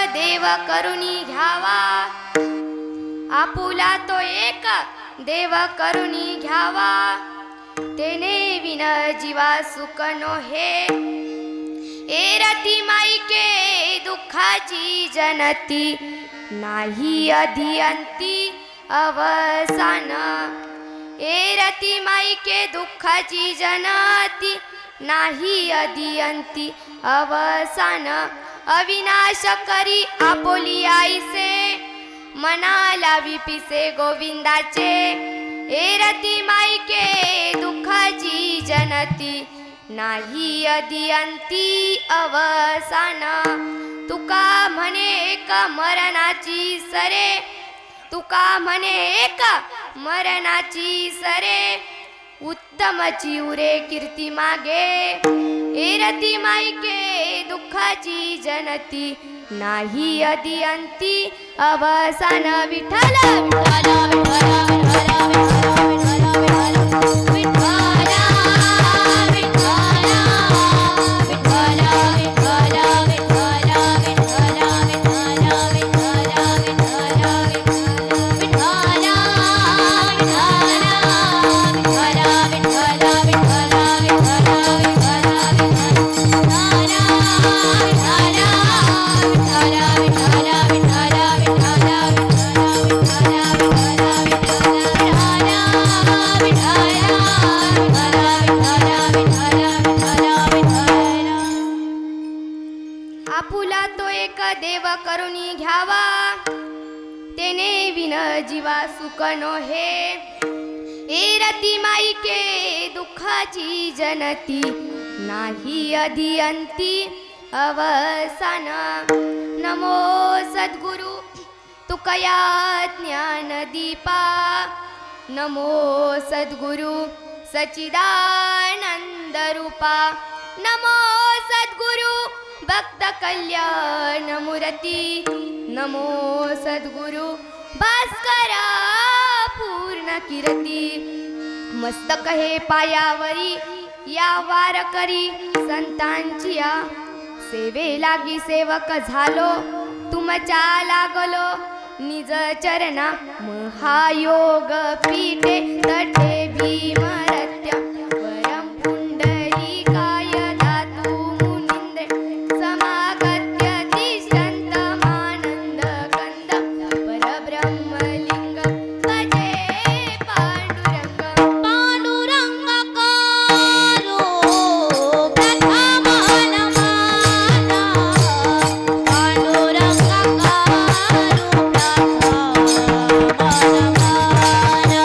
देव करुणी घ्यावा, आपुला तो एक देव करुणी घ्यावा, तेने विन जीवा सुख नो हे. एरती माईके दुःखाची जनती, नाही अधिअंती अवसान. एरती माईके दुःखाची जनती, नाही अधिअंती अवसान. अविनाश करी आपोली आईसे, मनाला विपिसे गोविंदाचे. एरती माईके दुःखाची जनती, नाही अधिअंती अवसान. तुका म्हणे एक मरणाची सरे, तुका म्हणे एक मरणाची सरे, उत्तमची उरे कीर्ती मागे. एरती माईके दुःखाची जनती, नाही अधिअंती अवसान. विठ्ठल विठ्ठल विठ्ठल आपुला तो एक देव करुणी घ्यावा, तेने विन जीवा सुख नो हे. एरती माईके दुःखाची जनती, नाही अधिअंती अवसान. नमो सद्गुरु तुकया ज्ञानदीपा, नमो सद्गुरु सच्चिदानंद रूपा. नमो सद्गुरु भक्त कल्याण मूर्ती, नमो सद्गुरु भास्करा पूर्ण कीर्ती. मस्तक हे पायावरी, या वारकरी संतांची या. सेवे लागी सेवक झालो, तुमच्या लागलो निज चरणा. महायोग पीठे तटे भीमरत्य, परम पुंडरीकाय धातु मुनींद्र. समागत्य तिष्ठन्तमानंद कंद, परब्रह्मलिंग भजे पांडुरंग. पांडुरंग कारो प्रथम नमाना, पांडुरंग कारो प्रथम नमाना.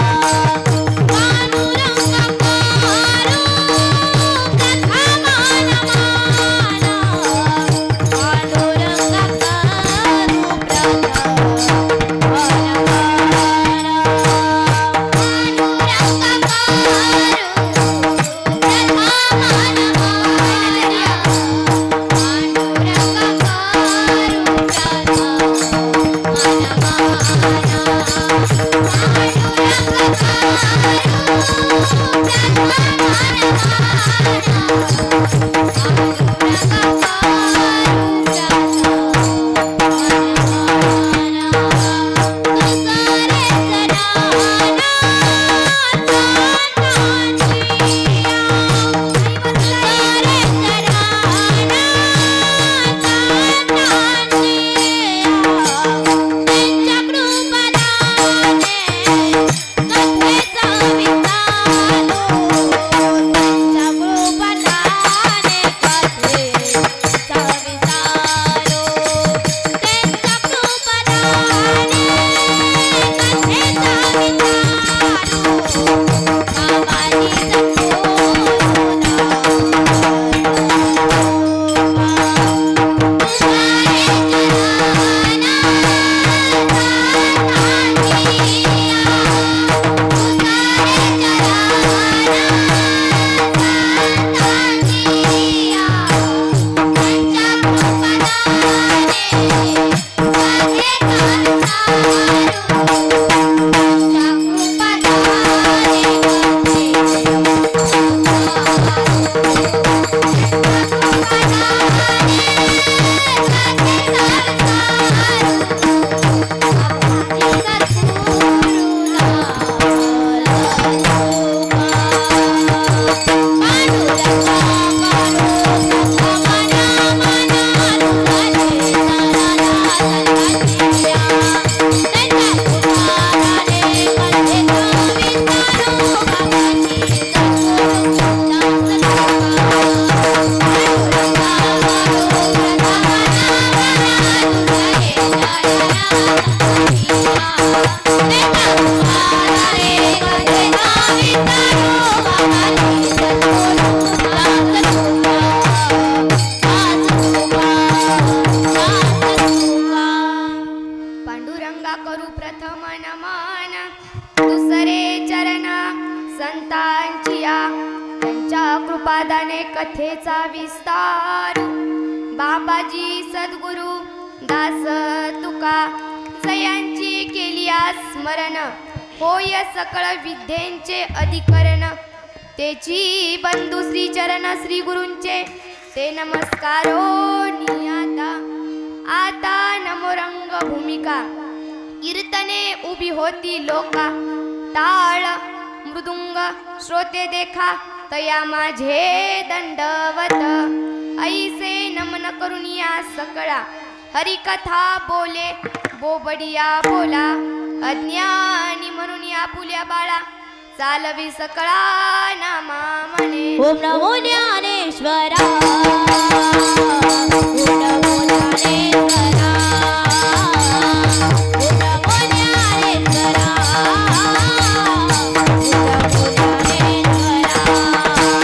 पांडुरंग वांचिया त्यांच्या कृपादाने कथेचा विस्तार बाबाजी सद्गुरु दास तुका जयांची केली स्मरण होय सकळ विद्येंचे अधिकरण तेची बंधू श्री चरण श्री गुरूंचे ते नमस्कारो नियाता आता नमोरंग भूमिका कीर्तने उभी होती लोका टाळ मृदुंग श्रोते देखा तया माझे दंडवत ऐसे नमन करून या सकळा हरिकथा बोले बोबडिया बोला अज्ञानी म्हणून या फुल्या बाळा चालवी सकळा नामा म्हणे ओम नमो ज्ञानेश्वरा ओम नमो ज्ञानेश्वरा ओम नमो ज्ञानेश्वरा ओम नमो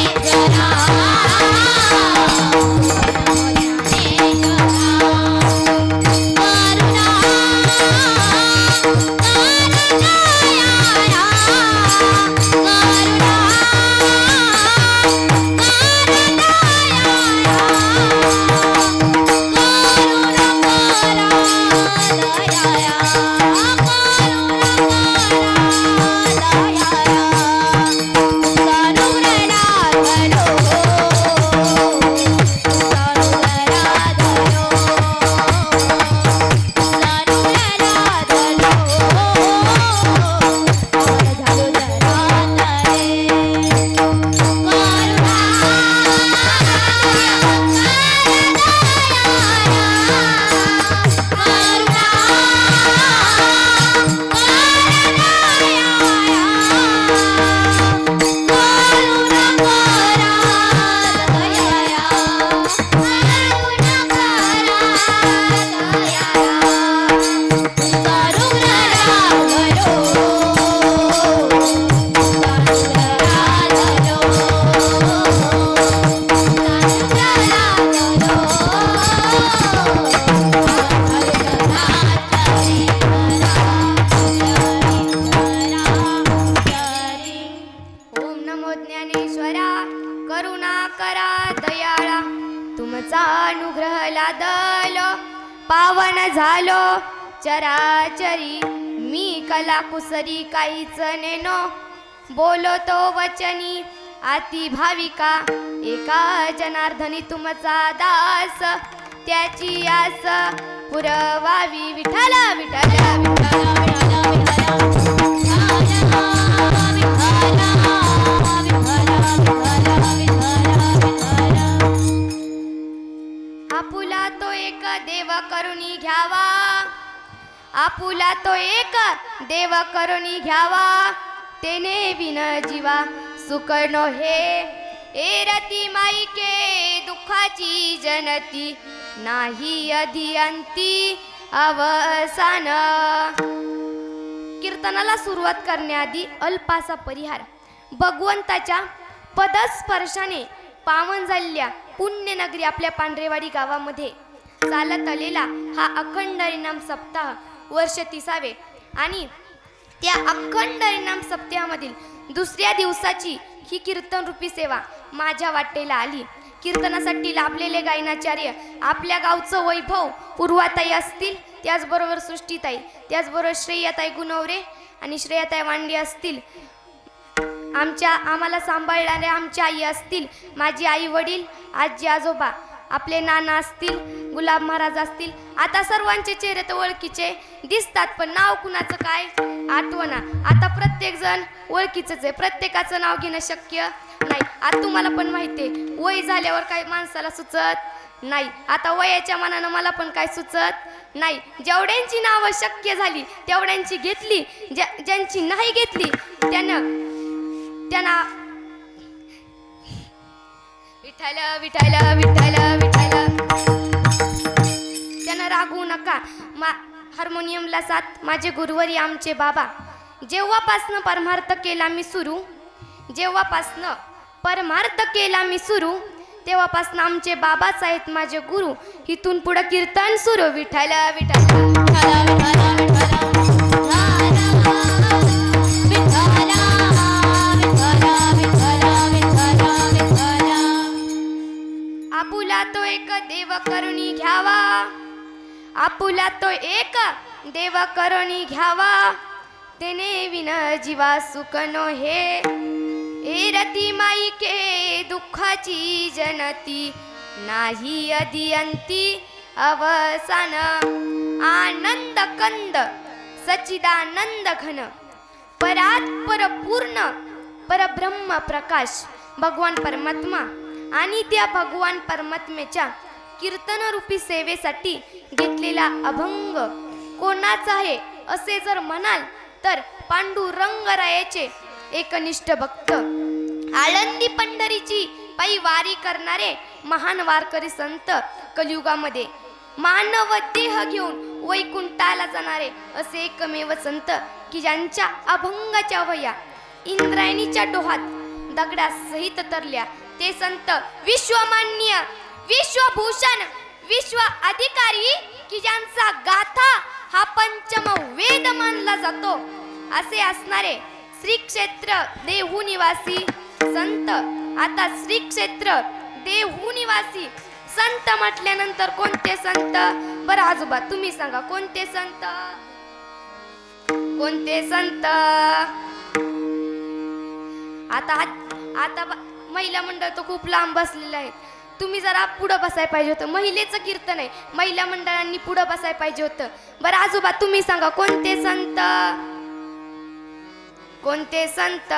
ज्ञानेश्वरा ओम नमो पावन झालो चराचरी मी कला कुसरी काहीच नेनो बोलतो वचनी आती भाविका एका जनार्दनी तुमचा दास त्याची आस पुरवावी विठ्ठला विठ्ठला विठ्ठला आपुला तो एक देव करुणी घ्यावा आपुला तो एक देव करुणी घ्यावा तेने बिन जीवा सुख नो हे एरती माईके दुःखाची जनती नाही अधिअंती अवसान. कीर्तनाला सुरुवात करण्याआधी अल्पासा परिहार. भगवंताच्या पदस्पर्शाने पावन झालेल्या पुण्यनगरी आपल्या पांढरेवाडी गावामध्ये चालत आलेला हा अखंड हरिनाम सप्ताह वर्ष 30वे आणि त्या अखंड हरिनाम सप्ताहामधील दुसऱ्या दिवसाची ही कीर्तन रूपी सेवा माझ्या वाटेला आली. कीर्तनासाठी लाभलेले गायनाचार्य आपल्या गावचं वैभव पूर्वाताई असतील, त्याचबरोबर सृष्टीताई, त्याचबरोबर श्रेयाताई गुणवरे आणि श्रेयाताई वांडे असतील, आम्हाला सांभाळणाऱ्या आमच्या आई असतील, माझी आई वडील, आजी आजोबा, आपले नाना असतील, गुलाब महाराज असतील. आता सर्वांचे चेहरे तर ओळखीचे दिसतात, पण नाव कुणाचं काय आठवना. आता प्रत्येक जण ओळखीचंच आहे, प्रत्येकाचं नाव घेणं शक्य नाही. आता तुम्हाला पण माहिती आहे, वय झाल्यावर काही माणसाला सुचत नाही. आता वयाच्या मानानं मला पण काय सुचत नाही. जेवढ्यांची नावं शक्य झाली तेवढ्यांची घेतली, ज्यांची नाही घेतली त्यांना विठ्ठल विठ्ठल विठ्ठल विठ्ठल त्यांना रागवू नका. हार्मोनियमला साथ माझे गुरुवरी आमचे बाबा. जेव्हापासनं परमार्थ केला मी सुरू तेव्हापासून आमचे बाबाच आहेत माझे गुरु. इथून पुढं कीर्तन सुरू. विठ्ठल विठ्ठल आपुला तो एक देव करुणी घ्यावा. आपुला तो एक देव करुणी घ्यावा. तेने विन जीवा सुख नो हे. ए रती माई के दुःखाची जनती नाही अदियंती अवसान. आनंद कंद सच्चिदानंद घन परात परपूर्ण परब्रह्म प्रकाश भगवान परमात्मा आणि त्या भगवान परमात्मेच्या कीर्तनरूपी सेवेसाठी घेतलेला अभंग कोणाचा आहे असे जर म्हणाल तर पांडुरंगरायाचे एकनिष्ठ भक्त, आळंदी पंढरीची पायी वारी करणारे महान वारकरी संत, कलियुगामध्ये मानव देह घेऊन वैकुंठाला जाणारे असे एकमेव संत की ज्यांच्या अभंगाच्या वया इंद्रायणीच्या डोहात दगडासहित तरल्या. ते संत विश्वमान्य, विश्वभूषण, विश्व अधिकारी की ज्यांचा गाथा हा पंचम वेद मानला जातो असे असणारे श्री क्षेत्र देहू निवासी संत. आता श्री क्षेत्र देहू निवासी संत म्हटल्यानंतर कोणते संत? बरं आजोबा तुम्ही सांगा कोणते संत? कोणते संत? आता महिला मंडळ तर खूप लांब बसलेलं आहे. तुम्ही जरा पुढं बसायला पाहिजे होतं. महिलेचं कीर्तन आहे, महिला मंडळांनी पुढं बसायला पाहिजे होतं. बरं आजोबा तुम्ही सांगा कोणते संत? कोणते संत?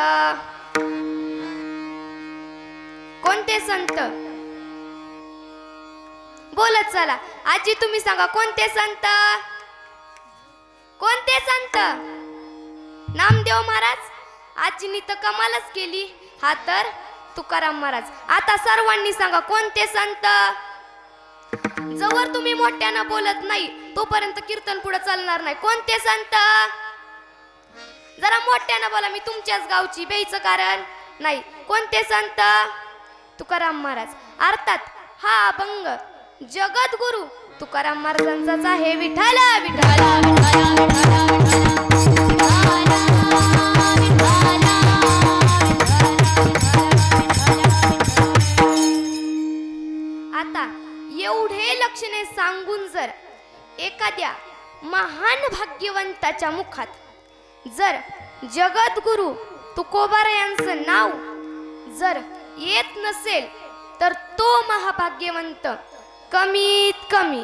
कोणते संत? बोलत चला. आजी तुम्ही सांगा कोणते संत? कोणते संत? नामदेव महाराज. आजीनी तर कमालच केली. हा तर तुकाराम महाराज. आता सर्वांनी सांगा कोणते संत? जवळ तुम्ही मोठ्यानं बोलत नाही तोपर्यंत कीर्तन पुढे चालणार नाही. कोणते संत? जरा मोठ्यानं बोला, मी तुमच्याच गावची, बेईचं कारण नाही. कोणते संत? तुकाराम महाराज. अर्थात हा अभंग जगद्गुरु तुकाराम महाराजांचाच आहे. विठ्ठल विठ्ठल आता एवढे लक्षणे सांगून जर एखाद्या महान भाग्यवंताच्या मुखात जर जगद्गुरु तुकोबारायांचं नाव जर येत नसेल तर तो महाभाग्यवंत कमीत कमी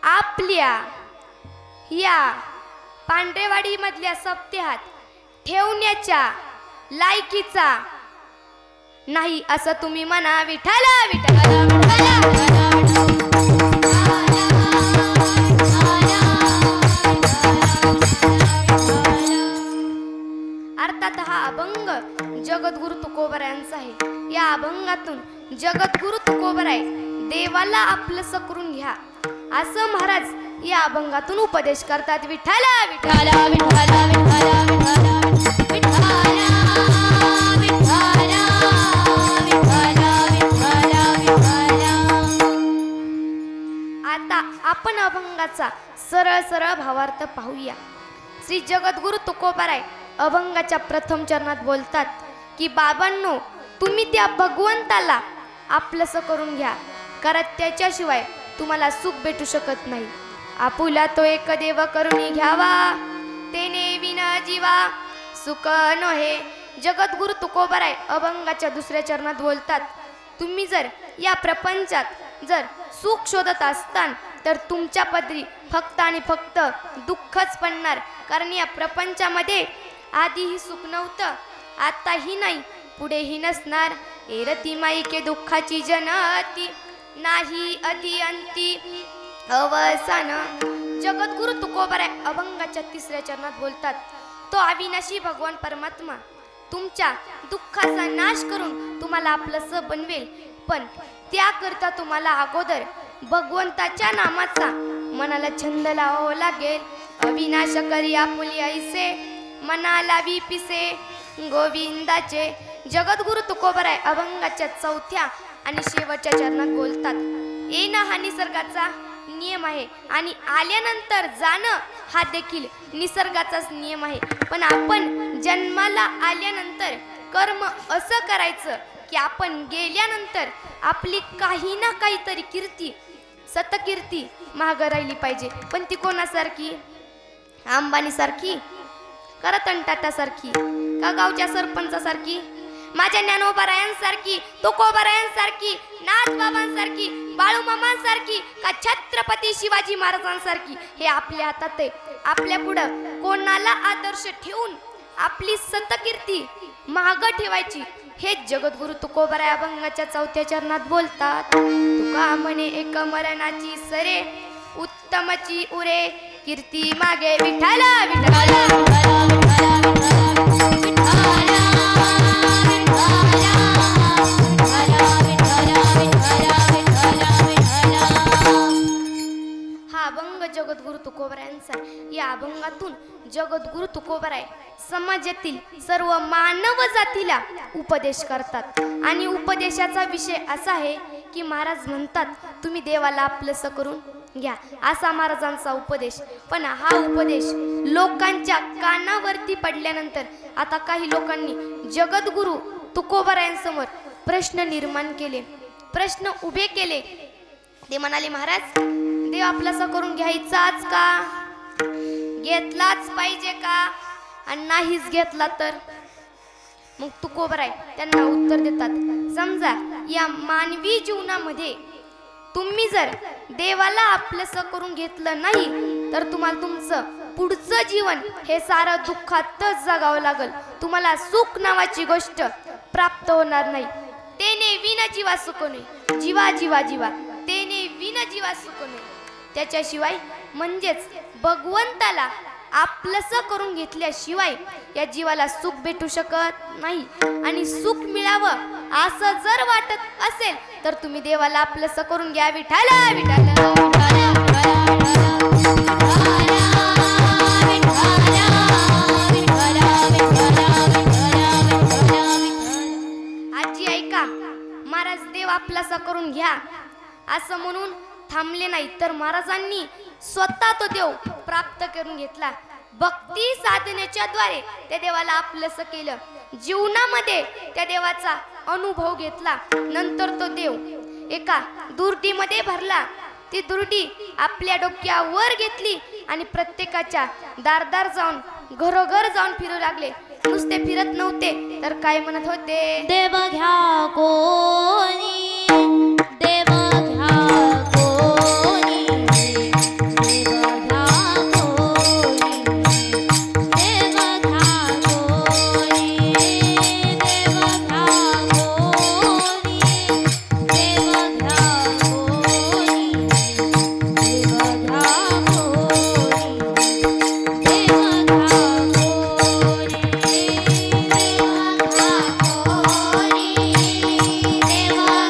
आपल्या या पांढरेवाडी मधल्या सप्त्यात ठेवण्याच्या लायकीचा नाही असं तुम्ही म्हणा. विठ्ठल विठ्ठल अर्थात हा अभंग जगद्गुरु तुकोबारायांचा आहे. या अभंगातून जगद्गुरु तुकोबाराय देवाला आपलंस करून घ्या असं महाराज या अभंगातून उपदेश करतात. विठ्ठल विठ्ठल विठ्ठल विठ्ठल विठ्ठल विठ्ठल आता आपण अभंगाचा सरळ सरळ भावार्थ पाहूया. श्री जगद्गुरु तुकोबाराय अभंगाच्या प्रथम चरणात बोलतात की बाबांनो तुम्ही त्या भगवंताला आपलंस करून घ्या, कारण त्याच्याशिवाय तुम्हाला सुख भेटू शकत नाही. आपुला तो एक देव करुणी घ्यावा, तेने विना जीवा सुख नोहे. जगद्गुरु तुकोबाराय अभंगाच्या दुसऱ्या चरणात बोलतात तुम्ही जर या प्रपंचात जर सुख शोधत असतान तर तुमच्या पदरी फक्त आणि फक्त दुःखच पडणार. कारण या प्रपंचामध्ये आधीही सुख नव्हतं, आताही नाही, पुढेही नसणार. एरती माईके दुःखाची जनती नाही अदियंती अवसान. जगद्गुरु तुकोबाराय अभंगाच्या तिसऱ्या चरणात बोलतात तो अविनाशी भगवान परमात्मा तुमच्या दुःखाचा नाश करून तुम्हाला आपलंसं बनवेल. पण त्याकरता तुम्हाला अगोदर भगवंताच्या नामाचा मनाला छंद लावावा लागेल. अविनाश करी आपुली ऐसे मनाला विपिसे गोविंदाचे. जगद्गुरु तुकोबाराय अभंगाच्या चौथ्या आणि शेवटच्या चरणात बोलतात, येणं हा निसर्गाचा नियम आहे आणि आल्यानंतर जाणं हा देखील निसर्गाचाच नियम आहे. पण आपण जन्माला आल्यानंतर कर्म असं करायचं की आपण गेल्यानंतर आपली काही ना काहीतरी कीर्ती, सतकीर्ती मागं राहिली पाहिजे. पण ती कोणासारखी? अंबानी सारखी, का रतन टाटा सारखी, का गावच्या सरपंचासारखी, माझ्या ज्ञानोबारायांसारखी, तुकोबारायांसारखी, नाथबाबांसारखी, बाळूमामांसारखी, का छत्रपती शिवाजी महाराजांसारखी? हे आपल्या हातात आहे. आपल्या पुढं कोणाला आदर्श ठेवून आपली सतकीर्ती मागं ठेवायची हे जगद्गुरु तुकोबाराय अभंगाच्या 4थ्या चरणात बोलतात. तुका म्हणे एक मरणाची सरे, उत्तमची उरे, कीर्ती मागे विठाला विठाला. हा अभंग जगद्गुरु तुकोबारायांचा. या अभंगातून जगद्गुरु तुकोबाराय समाजातील सर्व मानव जातीला उपदेश करतात आणि उपदेशाचा विषय असा आहे की महाराज म्हणतात, तुम्ही देवाला आपलंसं करून घ्या, असा महाराजांचा उपदेश. पण हा उपदेश लोकांच्या कानावरती पडल्यानंतर आता काही लोकांनी जगद्गुरु तुकोबारायांसमोर प्रश्न निर्माण केले, प्रश्न उभे केले. ते म्हणाले, महाराज देव आपलंसं करून घ्यायचाच का? घेतलाच पाहिजे का? आणि नाहीच घेतला तर? मग तुकोबाराय त्यांना उत्तर देतात, समजा या मानवी जीवनामध्ये तुम्ही जर देवाला आपलंसं करून घेतलं नाही तर तुम्हाला तुमचं पुढचं जीवन हे सारं दुःखातच जगावं लागल. तुम्हाला सुख नावाची गोष्ट प्राप्त होणार नाही. तेने विन जीवा सुख नाही, जीवा जीवा जीवा, तेने विन जीवा सुख नाही. त्याच्याशिवाय म्हणजेच भगवंताला आपलंसं करून घेतल्याशिवाय या जीवाला सुख भेटू शकत नाही. आणि सुख मिळावं असं जर वाटत असेल तर तुम्ही देवाला आपलंसं करून घ्या. विठाला विठाला. आजी ऐका, महाराज देव आपलंसं करून घ्या असं म्हणून थांबले नाही, तर महाराजांनी स्वतः तो देव प्राप्त करून घेतला. भक्ती साधनेच्या द्वारे त्या देवाला आपलंसं केलं, जीवनामध्ये त्या देवाचा अनुभव घेतला. नंतर तो देव एका दुर्डीमध्ये भरला. ती दुर्डी आपल्या डोक्यावर घेतली आणि प्रत्येकाच्या दारदार जाऊन, घरोघर जाऊन फिरू लागले. नुसते फिरत नव्हते तर काय म्हणत होते, देव घ्या कोणी, देव घ्या कोणी, देव घ्या कोणी, देव घ्या कोणी, देव घ्या कोणी, देव घ्या कोणी, देव घ्या कोणी, देव घ्या कोणी.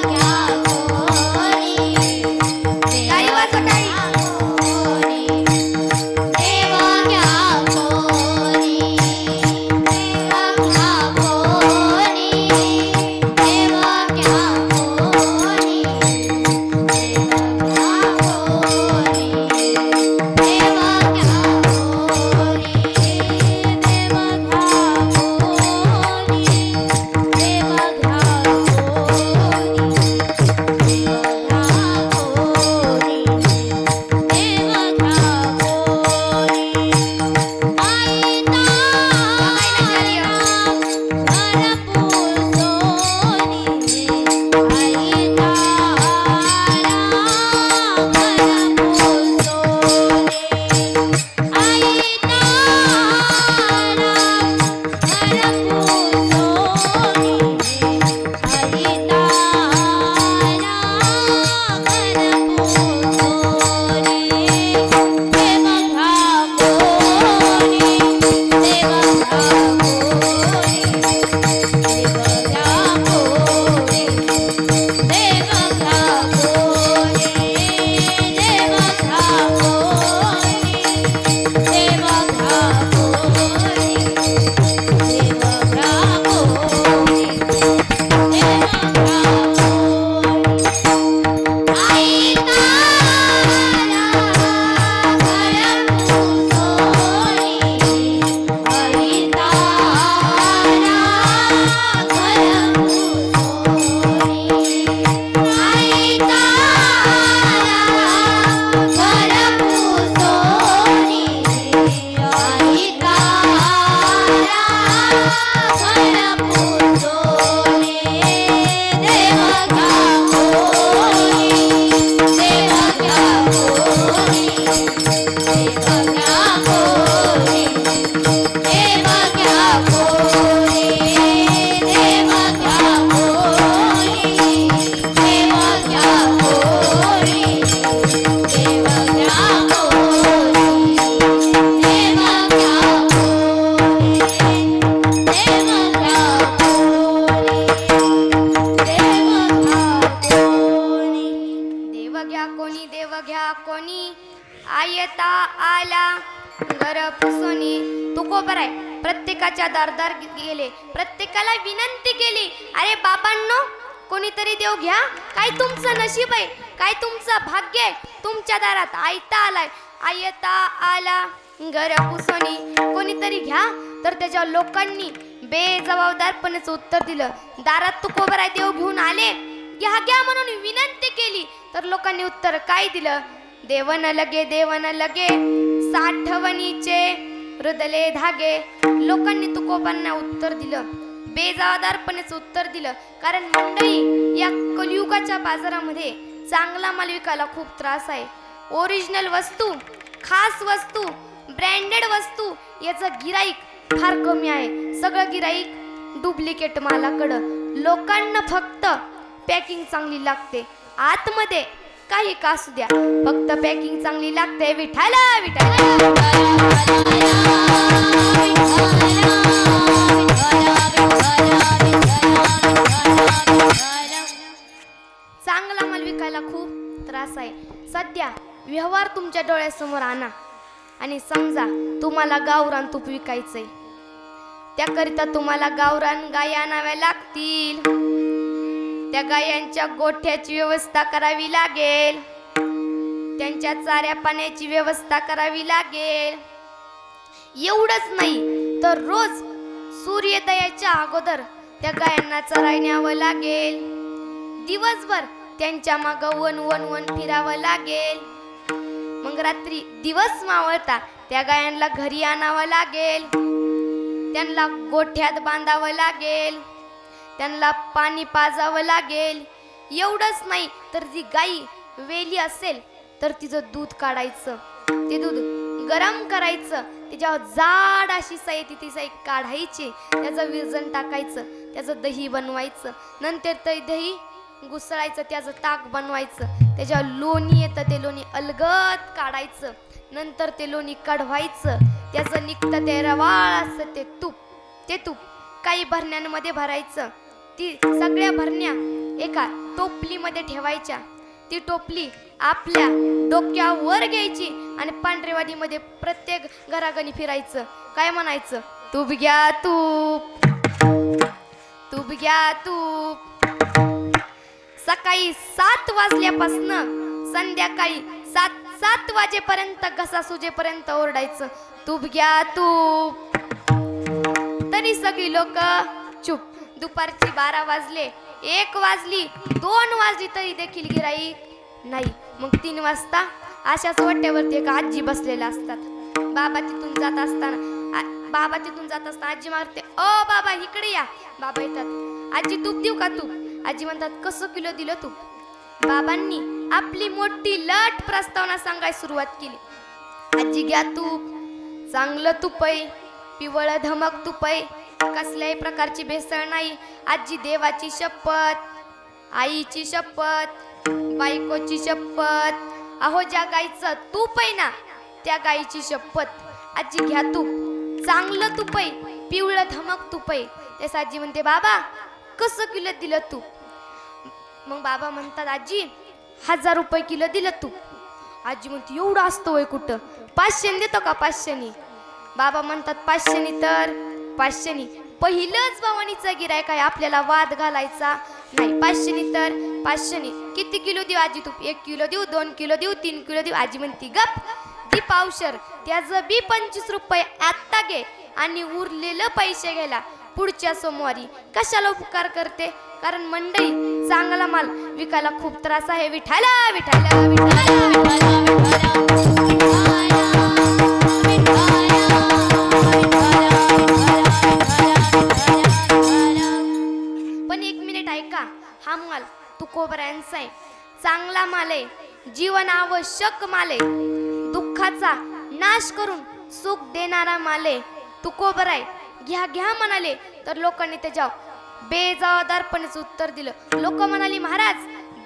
घ्या कोणी, देव घ्या कोणी, आयता आला घर पुसोनी. तुकोबर आहे, प्रत्येकाच्या दारदार गेले, प्रत्येकाला विनंती केली, अरे बाबांनो कोणीतरी देव घ्या, काय तुमचं नशीब आहे, काय तुमचं भाग्य आहे, तुमच्या दारात आयता आलाय, आयता आला घर पुसोनी, कोणीतरी घ्या. तर त्याच्या लोकांनी बेजबाबदारपणेच उत्तर दिलं, दारात तुकोबर आहे, देव घेऊन आले, घ्या घ्या म्हणून विनंती केली, तर लोकांनी उत्तर काय दिलं, देवन लगे देवन लगे साठवणीचे रुदले धागे. लोकांनी तुकोबांना उत्तर दिलं, बेजबाबदारपणेच उत्तर दिलं. कारण मंडळी, या कलियुगाच्या बाजारामध्ये चांगला माल विकायला खूप त्रास आहे. ओरिजिनल वस्तू, खास वस्तू, ब्रँडेड वस्तू याचं गिराईक फार कमी आहे. सगळं गिराईक डुप्लिकेट मालाकडं. लोकांना फक्त पॅकिंग चांगली लागते, आतमध्ये काही का असू द्या, फक्त पॅकिंग चांगली लागते. विठाला विठाला चांगला माल विकायला खूप त्रास आहे. सध्या व्यवहार तुमच्या डोळ्यासमोर आणा आणि समजा तुम्हाला गावरान तूप विकायचंय, त्याकरिता तुम्हाला गावरान गाय आणाव्या लागतील, त्या गायांच्या गोठ्याची व्यवस्था करावी लागेल, त्यांच्या चाऱ्या पाण्याची व्यवस्था करावी लागेल. एवढंच नाही तर रोज सूर्योदयाच्या अगोदर त्या गायांना चराय न्यावं लागेल, दिवसभर त्यांच्या मागं वन वन वन फिरावं लागेल, मग रात्री दिवस मावळता त्या गायांना घरी आणावं लागेल, त्यांना गोठ्यात बांधावं लागेल, त्यांना पाणी पाजावं लागेल. एवढंच नाही तर जी गाई वेली असेल तर तिचं दूध काढायचं, ते दूध गरम करायचं, त्याच्यावर जाड अशी साई ती साई काढायची, त्याचं विरजण टाकायचं, त्याचं दही बनवायचं, नंतर ते दही घुसळायचं, त्याचं ताक बनवायचं, त्याच्यावर लोणी येतं, ते लोणी अलगद काढायचं, नंतर ते लोणी काढवायचं, त्याचं निघतं ते रवाळ असं ते तूप काही भरण्यांमध्ये भरायचं, ती सगळ्या भरण्या एका टोपलीमध्ये ठेवायच्या, ती टोपली आपल्या डोक्यावर घ्यायची आणि पांढरेवाडीमध्ये प्रत्येक घराघरी फिरायचं, काय म्हणायचं, तूप घ्या तूप, तूप घ्या तूप. सकाळी 7 वाजल्यापासनं संध्याकाळी 7 वाजेपर्यंत घसा सुजेपर्यंत ओरडायचं, तूप घ्या तूप. तरी सगळी लोक चुप. दुपारची 12 वाजले, 1 वाजली, 2 वाजली तरी देखील गिराईक नाही. मग 3 वाजता अशाच वाट्यावरती एक आजी बसलेल्या असतात. बाबा तिथून जात असताना आजी मारते, ओ बाबा इकडे या. बाबा येतात, आजी तूप देऊ का तूप. आजी म्हणतात, कसं किलो दिलं तूप. बाबांनी आपली मोठी लट प्रस्तावना सांगायला सुरुवात केली. आजी घ्या तूप, चांगलं तूप आहे, पिवळ धमक तूप आहे, कसल्याही प्रकारची भेसळ नाही. आजी देवाची शपथ, आईची शपथ, बायकोची शपथ, अहो ज्या गाईचं तूप आहे ना त्या गाईची शपथ. आजी घ्या तूप, चांगलं तूप आहे, पिवळं धमक तूप आहे. त्यास आजी म्हणते, बाबा कसं किलो दिलं तूप. मग बाबा म्हणतात, आजी 1000 रुपये किलो दिलं तूप. आजी म्हणते, एवढं असतं वय कुठं, 500 देतो का 500. बाबा म्हणतात, 500 तर 500. पहिलंच भवानीचा गिरायक आहे, आपल्याला वाद घालायचा नाही. 500 तर 500. किती किलो देऊ आजी तूप. 1 किलो देऊ, 2 किलो देऊ, 3 किलो देऊ. आजी म्हणती, गप ती पावशर, त्याचं बी 25 रुपये आत्ता घे आणि उरलेलं पैसे घ्यायला पुढच्या सोमवारी. कशाला उपकार करते. कारण मंडळी, चांगला माल विकायला खूप त्रास आहे. विठाला विठाला विठाला. पण 1 मिनिट ऐका, हा माल तुकोबऱ्यांचा आहे, चांगला माल आहे, जीवन आवश्यक माल आहे, दुःखाचा नाश करून सुख देणारा माल आहे. तुकोबर आहे, घ्या घ्या म्हणाले तर लोकांनी त्याच्यावर बेजबाबदारपणेच उत्तर दिलं. लोक म्हणाली, महाराज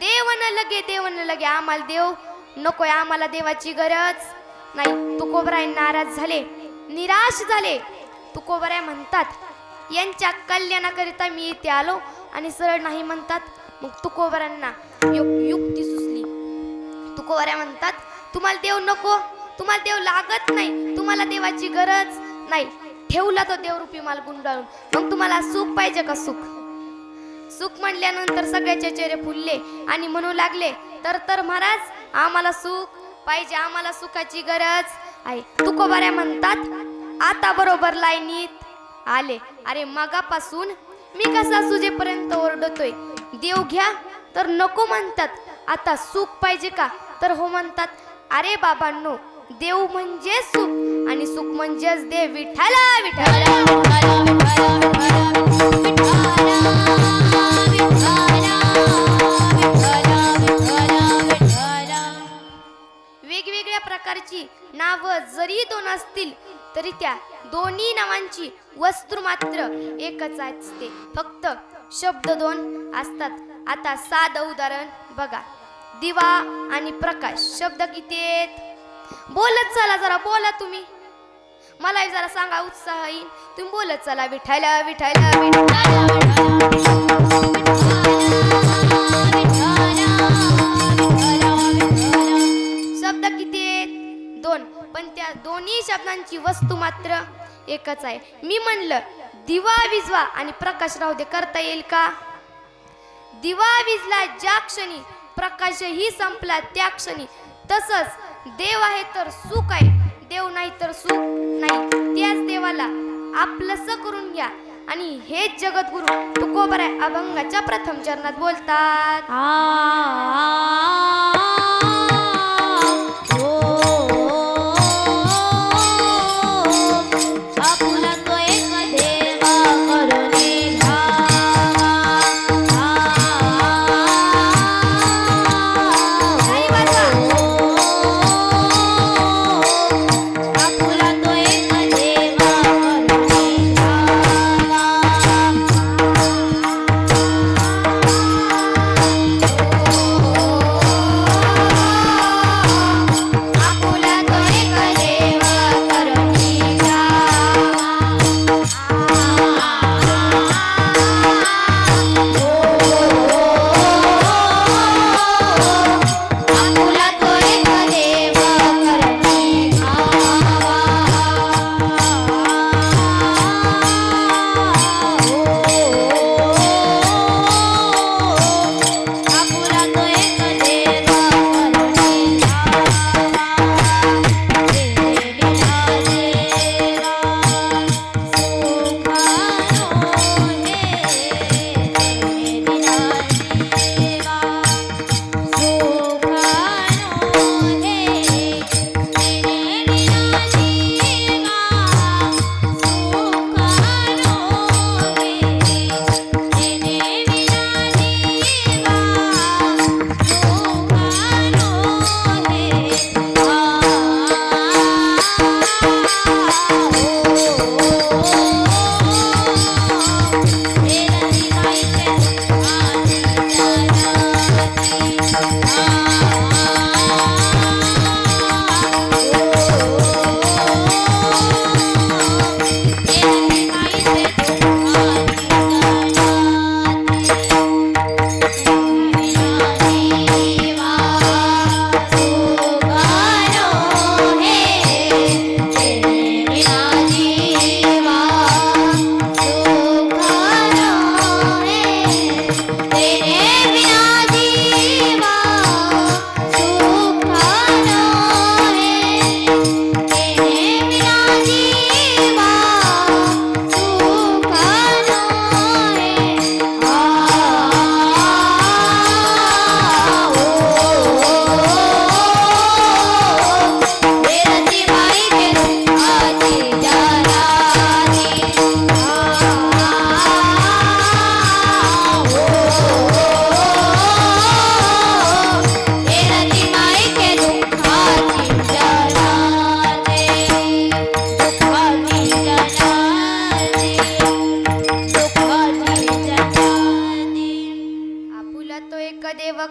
देव न लगे, आम्हाला देव नकोय, आम्हाला देवाची गरज नाही. तुकोबराय नाराज झाले, निराश झाले. तुकोबराय म्हणतात, यांच्या कल्याणाकरिता मी इथे आलो, आणि सरळ नाही म्हणतात. मग तुकोबरांना युक्ती सुचली. तुकोबाऱ्या म्हणतात, तुम्हाला देव नको, तुम्हाला देव लागत नाही, तुम्हाला देवाची गरज नाही, ठेवला तो देवरूपी माल गुंडाळून, मग तुम्हाला सुख पाहिजे का? सुख सुख म्हणल्यानंतर सगळ्याचे चेहरे फुलले आणि म्हणू लागले, तर महाराज आम्हाला सुख पाहिजे, आम्हाला सुखाची गरज आहे. तुकोबाऱ्या म्हणतात, आता बरोबर लाईनीत आले. अरे मगापासून मी कसा सुजेपर्यंत ओरडतोय, देव घ्या तर नको म्हणतात, आता सुख पाहिजे का तर हो म्हणतात. अरे बाबांनो, देव म्हणजे सुख आणि सुख म्हणजेच देव. विठ्ठला विठ्ठला वेगवेगळ्या प्रकारची नावं जरी दोन असतील तरी त्या दोन्ही नावांची वस्तू मात्र एकच असते, फक्त शब्द दोन असतात. आता साधं उदाहरण बघा, दिवा आणि प्रकाश शब्द किती आहेत? बोलत चला, जरा बोला तुम्ही, मला जरा सांगा, उत्साह येईल. तुम्ही बोलत चला, विठ्ठला विठ्ठला शब्द किती आहेत? दोन, पण त्या दोन्ही शब्दांची वस्तू मात्र एकच आहे. मी म्हणलं दिवा विजवा आणि प्रकाश राहू दे, करता येईल का? दिवा विजला ज्या क्षणी, प्रकाशही संपला त्या क्षणी. तसंच देव आहे तर सुख आहे, देव नाही तर सुख नाही. त्याच देवाला आपलंसं करून घ्या. आणि हेच जगद्गुरु तुकोबाऱ्या अभंगाच्या प्रथम चरणात बोलतात.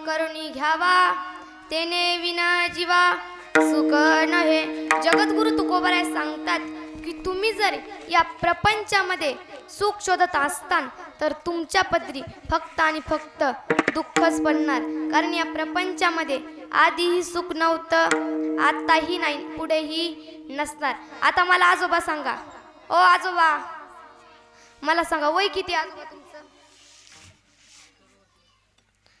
करुणी घ्यावा, तेने विना जीवा सुख नहे. जगद्गुरु तुकोबाराय सांगतात की तुम्ही जर या प्रपंचामध्ये सुख शोधत असतान तर तुमच्या पदरी फक्त आणि फक्त दुःखच पडणार. कारण या प्रपंचामध्ये आधीही सुख नव्हतं, आताही नाही, पुढेही नसणार. आता मला आजोबा सांगा, ओ आजोबा मला सांगा, वय किती आजोबा तुमचं?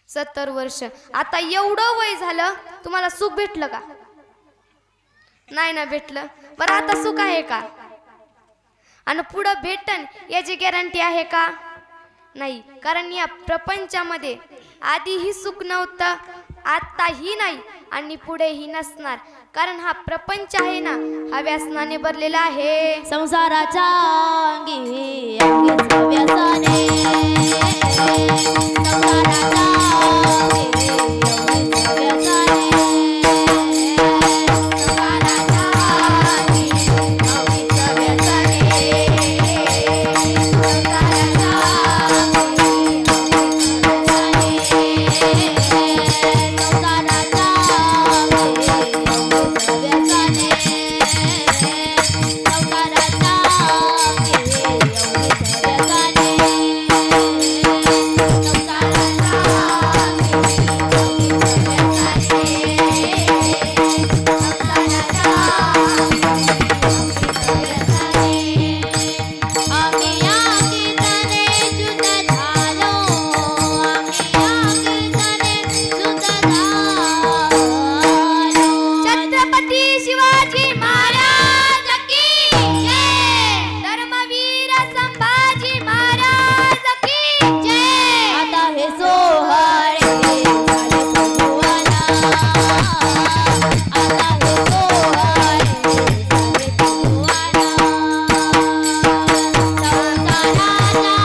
70 वर्ष. आता एवढं वय झालं, तुम्हाला सुख भेटलं का? नाही ना भेटलं. बरं आता सुख आहे का? आणि पुढं भेटन याची गॅरंटी आहे का? नाही. कारण या प्रपंचामध्ये आधीही सुख नव्हतं, आताही नाही आणि पुढेही नसणार. कारण हा प्रपंच आहे ना, हा व्यसनाने भरलेला आहे. संसाराच्या अंगी अंगीच व्यसने, संसाराच्या अंगी अंगीच व्यसने, संसाराच्या अंगी अंगीच व्यसने, संसाराच्या अंगी अंगीच व्यसने, संसाराच्या छत्रपती शिवाजी महाराज की जय, धर्मवीर संभाजी महाराज की जय. आता हे सोहळे झाले प्रभुवाला, आता हे सोहळे झाले प्रभुवाला, संसाराच्या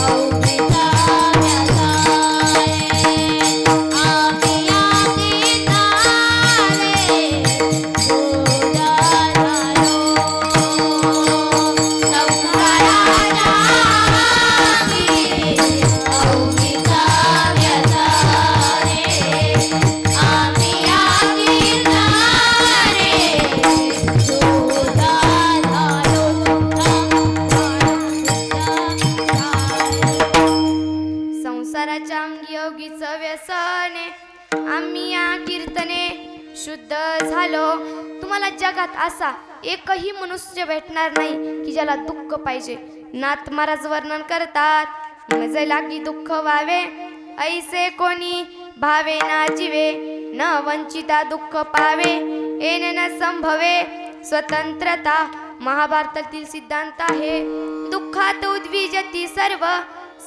अंगी अवघीचा व्यसने, आम्ही अंगी झाले पूजा झालो, संसाराच्या अंगी अवघीचा व्यसने, आम्ही अंगी झाले पूजा झालो. संसाराच्या अंगी अवघीचं व्यसने, आम्ही या कीर्तने शुद्ध झालो. तुम्हाला जगात असा एकही मनुष्य भेटणार नाही की ज्याला दुःख पाहिजे. नाथ महाराज वर्णन करतात, मज लागी दुःख व्हावे ऐसे कोणी भावे ना जीवे, न वंचिता दुःख पावे येन न संभवे स्वतंत्रता. महाभारतातील सिद्धांत आहे. दुःखात उद्विजती सर्व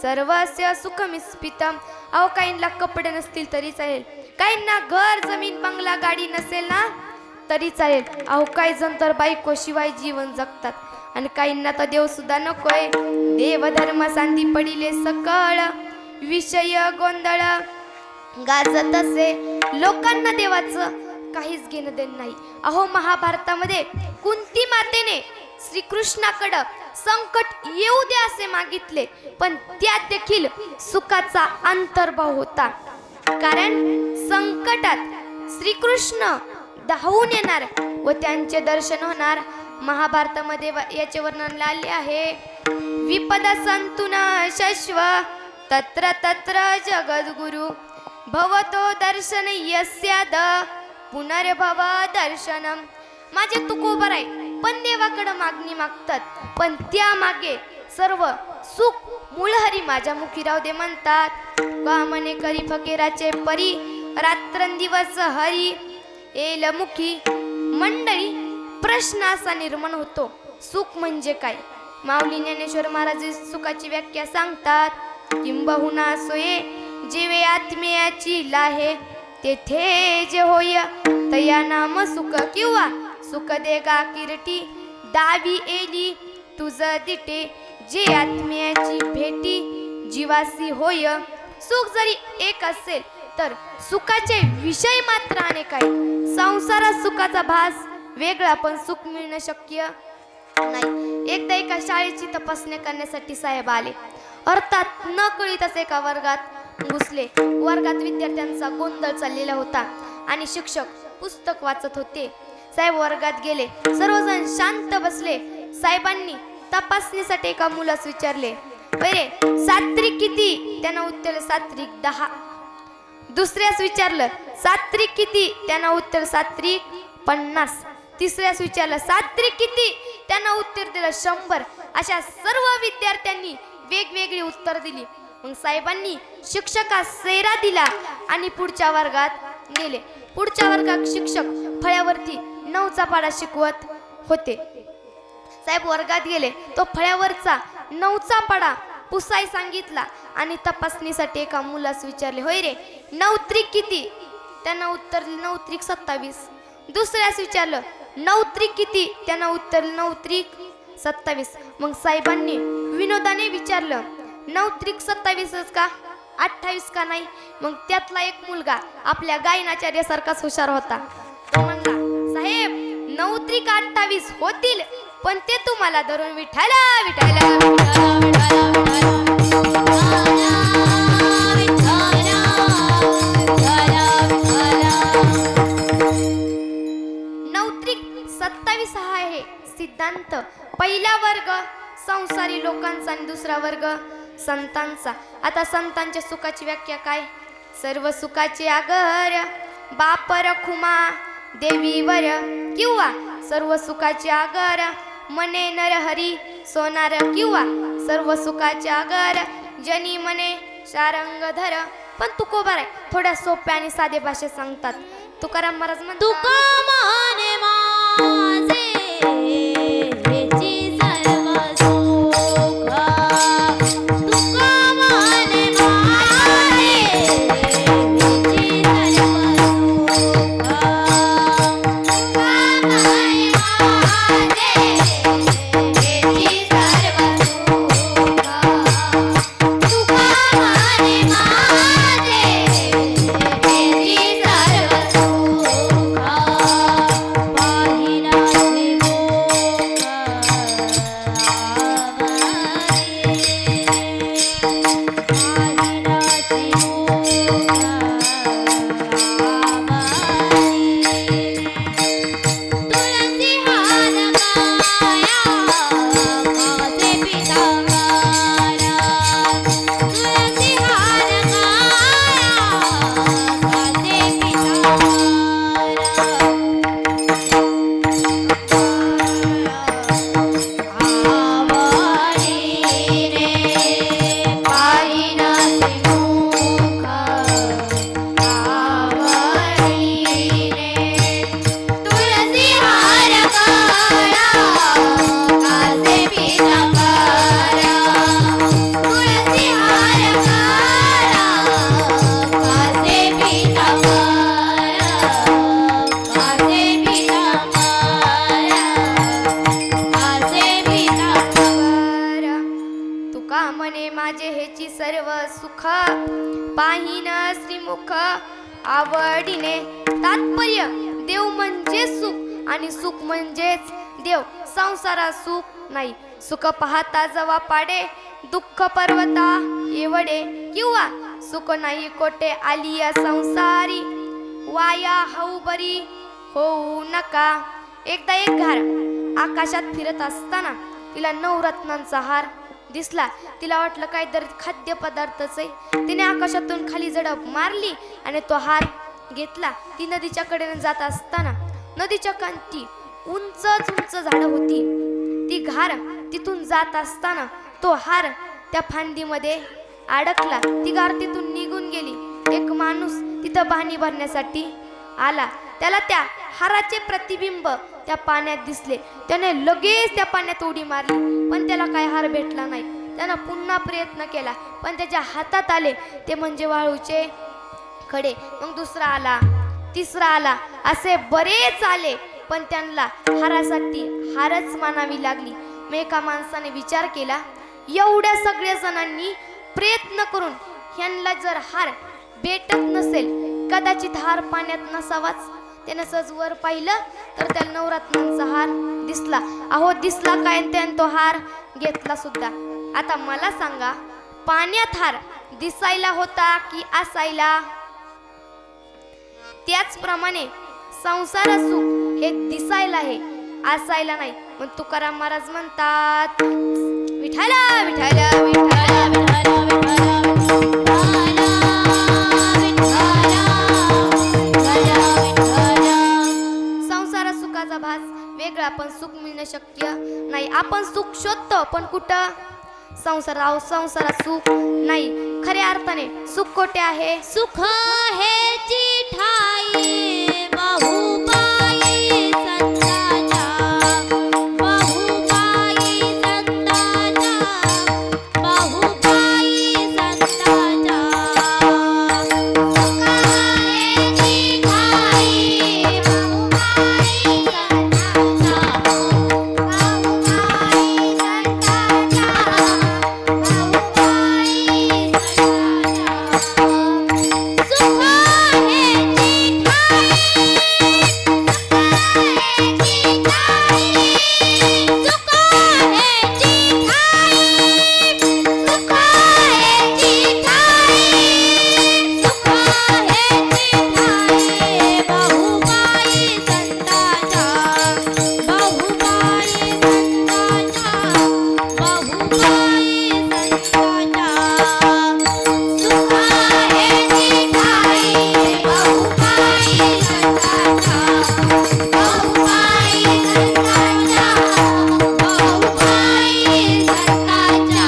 सर्वस्य सुखमिस्पितम. अहो काहींना कपडे नसतील तरी चालेल, काहींना घर जमीन बंगला गाडी नसेल ना तरी चालेल. अहो काही जण तर बायको शिवाय जीवन जगतात आणि काहींना तर देव सुद्धा नकोय. देव धर्म सांधी पडिले सकळ, विषय गोंधळ गाजत असे. लोकांना देवाचं काहीच घेणं देणं नाही. अहो महाभारतामध्ये कुंती मातेने श्रीकृष्णाकडं संकट येऊ दे असे मागितले, पण त्यात देखील सुखाचा अंतर्भाव होता. कारण संकटात श्रीकृष्ण धावून येणार व त्यांचे दर्शन होणार. महाभारतामध्ये याचे वर्णन आले आहे. विपद संतुन शश्व तत्र तत्र जगद्गुरु, भवतो दर्शन यस्याद पुनर्भव दर्शनम. माझे तुक उभं आहे, पण देवाकडे मागणी मागतात, पण त्या मागे सर्व सुख मूळहरी माझ्या मुखी राहू दे म्हणतात. का म्हणे करी फकीराचे परी, रात्रंदिवस हरी येल मुखी. मंडळी प्रश्न असा निर्माण होतो, सुख म्हणजे काय? माऊली ज्ञानेश्वर महाराज सुखाची व्याख्या सांगतात. किंबहुना सोये जेवे आत्म्याची लाहे, तेथे जे होय तया नाम सुख, किंवा सुख दे गा किरटी दावी एली तुझ दिटे, जे आत्म्याची भेटी जीवासी होय. सुख जरी एक असेल तर सुखाचे विषय मात्र अनेक आहे. संसारात सुखाचा भास वेगळा, पण सुख मिळणं शक्य नाही. एकदा एका शाळेची तपासणी करण्यासाठी साहेब आले. अर्थात न कळीतच एका वर्गात घुसले. वर्गात विद्यार्थ्यांचा गोंधळ चाललेला होता आणि शिक्षक पुस्तक वाचत होते. साहेब वर्गात गेले. सर्वजण शांत बसले. साहेबांनी तपासणीसाठी एका मुलास विचारले, बरे सात्विक किती? त्यानं उत्तर सात्विक 10. दुसऱ्यास विचारलं सात्रिक किती, त्यांना उत्तर सात्रिक 50. तिसऱ्यास विचारलं सात्रिक किती, त्यांना उत्तर दिलं 100. अशा सर्व विद्यार्थ्यांनी वेगवेगळी उत्तर दिली. मग साहेबांनी शिक्षकास सेरा दिला आणि पुढच्या वर्गात गेले. पुढच्या वर्गात शिक्षक फळ्यावरती 9चा पाढा शिकवत होते. साहेब वर्गात गेले. तो फळ्यावरचा 9चा पाढा पुसाय सांगितला आणि तपासणीसाठी एका मुलास विचारले, होय रे 9 त्रिक किती, त्यांना उत्तर 9 त्रिक 27. दुसऱ्यास विचारलं 9 त्रिक किती, त्यांना उत्तर 9 त्रिक 27. मग साहेबांनी विनोदाने विचारलं 9 त्रिक 27 का, 28 का नाही. मग त्यातला एक मुलगा आपल्या गायनाचार्यासारखाच हुशार होता. तो म्हणला, साहेब 9 त्रिक 28 होतील, पण ते तुम्हाला धरून विठायला विठायला नौत्रिक 27 हा आहे सिद्धांत. पहिला वर्ग संसारी लोकांचा आणि दुसरा वर्ग संतांचा. आता संतांच्या सुखाची व्याख्या काय, सर्व सुखाचे आगर बापर खुमा देवीवर, किंवा सर्व सुखाचे आगर मने नरहरी सोनार, किंवा सर्व सुखाचे आगर जनी मने शारंगधर. पण तुकोबार आहे थोड्या सोप्या आणि साधे भाषेत सांगतात. तुकाराम महाराज म्हणतात, तुका माने माझे हेची सर्व सुख, तुका माने माझे हेची सर्व सुख, तुका माने माझे हेची सर्व सुख, तुका माने माझे हेची सर्व सुख, पाहिना तुलसी हार माया माझे पितांबरा, तुलसी हार माया माझे पितांबरा, आवडी रे पाहिना मुख, आवडी रे तुलसी हार काळा कासे पितांबरा, तुलसी हार काळा कासे पितांबरा, कासे पितांबरा, कासे पितांबरा. तुका म्हणे माझे हेची सर्व सुख पाहिन श्रीमुख आवडीने. तात्पर्य देव म्हणजे सुख आणि सुख म्हणजेच देव. संसारात सुख नाही. सुख पाहता जवा पाडे दुःख पर्वता एवढे, किंवा सुख नाही कोठे आली या संसारी वाया हाऊ बरी होऊ नका. एकदा एक घार आकाशात फिरत असताना तिला 9 रत्नांचा हार दिसला. तिला वाटलं काहीतरी खाद्यपदार्थच आहे. तिने आकाशातून खाली झडप मारली आणि तो हार घेतला. ती नदीच्या कडेने जात असताना नदीच्या काठी उंच उंच झाडं होती. ती घार तिथून जात असताना तो हार त्या फांदीमध्ये अडकला. ती घार तिथून निघून गेली. एक माणूस तिथं पाणी भरण्यासाठी आला. त्याला त्या हाराचे प्रतिबिंब त्या पाण्यात दिसले. त्याने लगेच त्या पाण्यात उडी मारली, पण त्याला काय हार भेटला नाही. त्यानं पुन्हा प्रयत्न केला, पण त्याच्या हातात आले ते म्हणजे वाळूचे खडे. मग दुसरा आला, तिसरा आला, असे बरेच आले, पण त्यांना हारासाठी हारच मानावी लागली. मग एका माणसाने विचार केला, एवढ्या सगळ्या जणांनी प्रयत्न करून ह्यांना जर हार भेटत नसेल, कदाचित हार पाण्यात नसावाच. त्यानं सहज वर पाहिलं तर त्याला 9 रत्नांचा हार दिसला. अहो दिसला काय, त्यानं तो हार घेतला सुद्धा. आता मला सांगा, पाण्यात हार दिसायला होता की असायला? त्याचप्रमाणे संसार सुख हे दिसायला आहे, असायला नाही. मग तुकाराम महाराज म्हणतात, विठाला विठाला विठाला विठाला विठाला विठाला विठाला आपण सुख मिळणं शक्य नाही. आपण सुख शोधतो पण कुठं? संसारात सुख नाही. खऱ्या अर्थाने सुख कोठे आहे? सुख हेची ठाई बहुपाई संतांच्या, बहुपाई संतांच्या, बहुपाई संतांच्या. सुख हेची ठाई बहुपाई संतांच्या, बहुपाई संतांच्या, बहुपाई संतांच्या.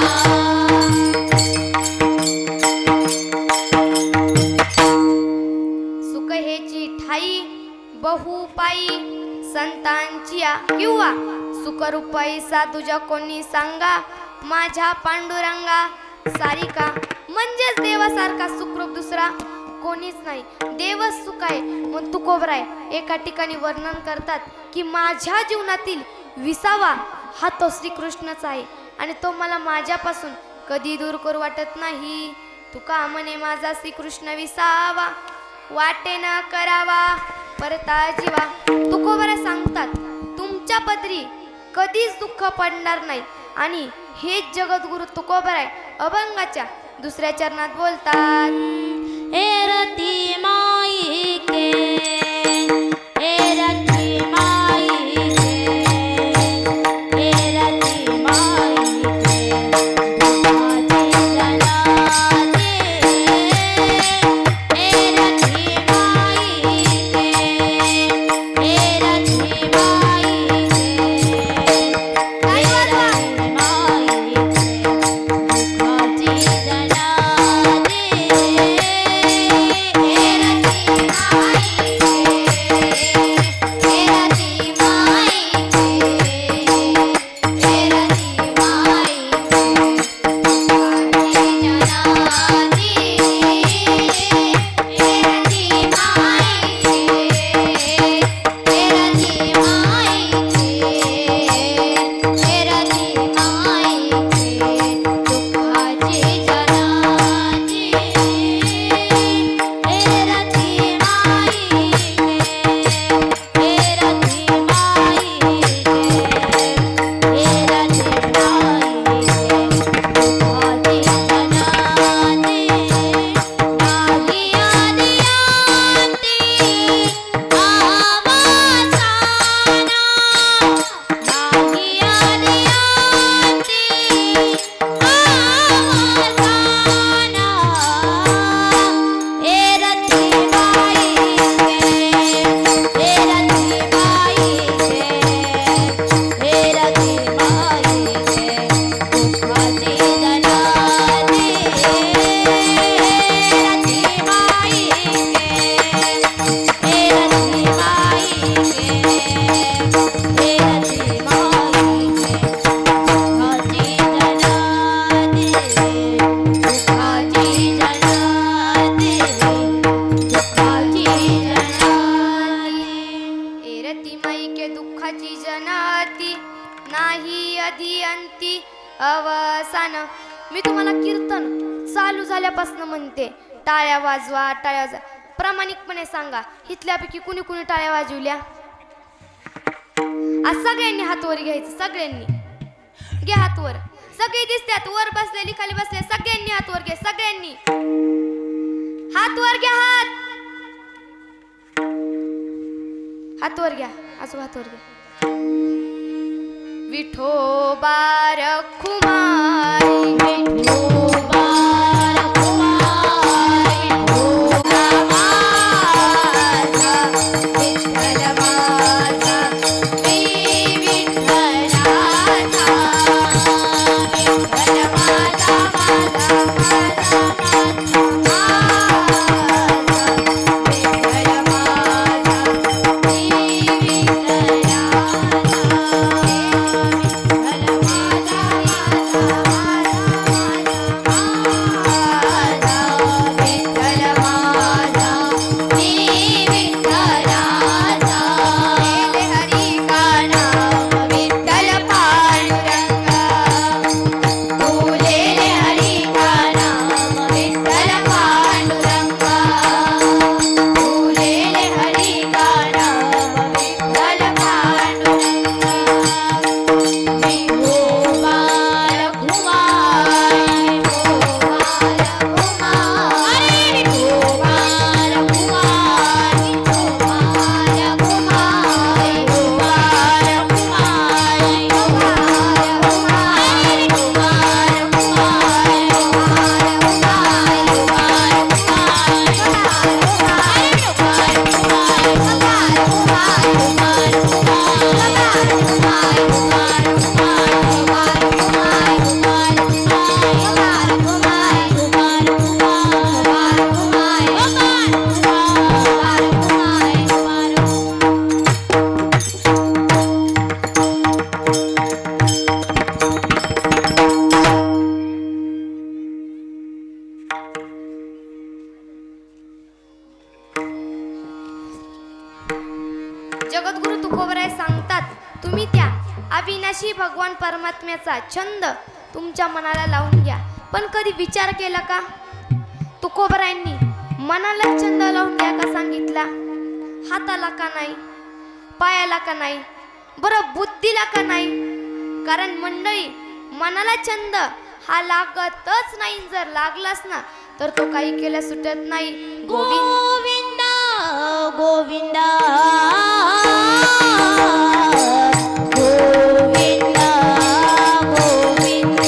सुख हेची बहुपाई संतांची किंवा सुखरूपाई साधूजा कोणी सांगा माझ्या पांडुरंगा सारिका. म्हणजेच देवासारखा सुखरूप दुसरा कोणीच नाही. देवच सुख आहे. मग तुकोबराय एका ठिकाणी वर्णन करतात की माझ्या जीवनातील विसावा हा तो श्रीकृष्णच आहे आणि तो मला माझ्यापासून कधी दूर करू वाटत नाही. तुका म्हणे माझा श्रीकृष्ण विसावा वाटे न करावा परता जीवा. तुकोबराय सांगतात तुमच्या पदरी कधीच दुःख पडणार नाही. आणि हेच जगद्गुरु तुकोबराय अभंगाच्या दुसऱ्या चरणात बोलतात. एरती माई के, एरती माई के, एरती माई के, दुखाची जनाते. एरती माई के, एरती माई के, एरती माई के, दुखाची जनाते. अवसान. मी तुम्हाला कीर्तन चालू झाल्यापासून म्हणते टाळ्या वाजवा टाळ्या वाजवा. प्रामाणिकपणे सांगा इथल्यापैकी कुणी कुणी टाळ्या वाजवल्या? आज सगळ्यांनी हात वर घ्यायचं. सगळ्यांनी घ्या हात वर. सगळे दिसतात वर बसलेली खाली बसले. सगळ्यांनी हात वर घ्या. सगळ्यांनी हात वर घ्या. हात वर घ्या. असं हात वर घ्या. विठोबा रखुमाई, विठोबा रखुमाई, विठोबा माझा, विठ्ठल माझा, जगद्गुरु तुकोबराय सांगतात, तुम्ही त्या अविनाशी भगवान परमात्म्याचा छंद तुमच्या मनाला लावून घ्या. पण कधी विचार केला का, तुकोबरायांनी मनाला छंद लावून घ्या का सांगितला? हाताला का नाही, पायाला का नाही, बरं बुद्धीला का नाही? कारण मंडळी, मनाला छंद हा लागतच नाही. जर लागलाच ना तर तो काही केल्या सुटत नाही. गोविंद गोविंद गोविंद गोविंद गोविंद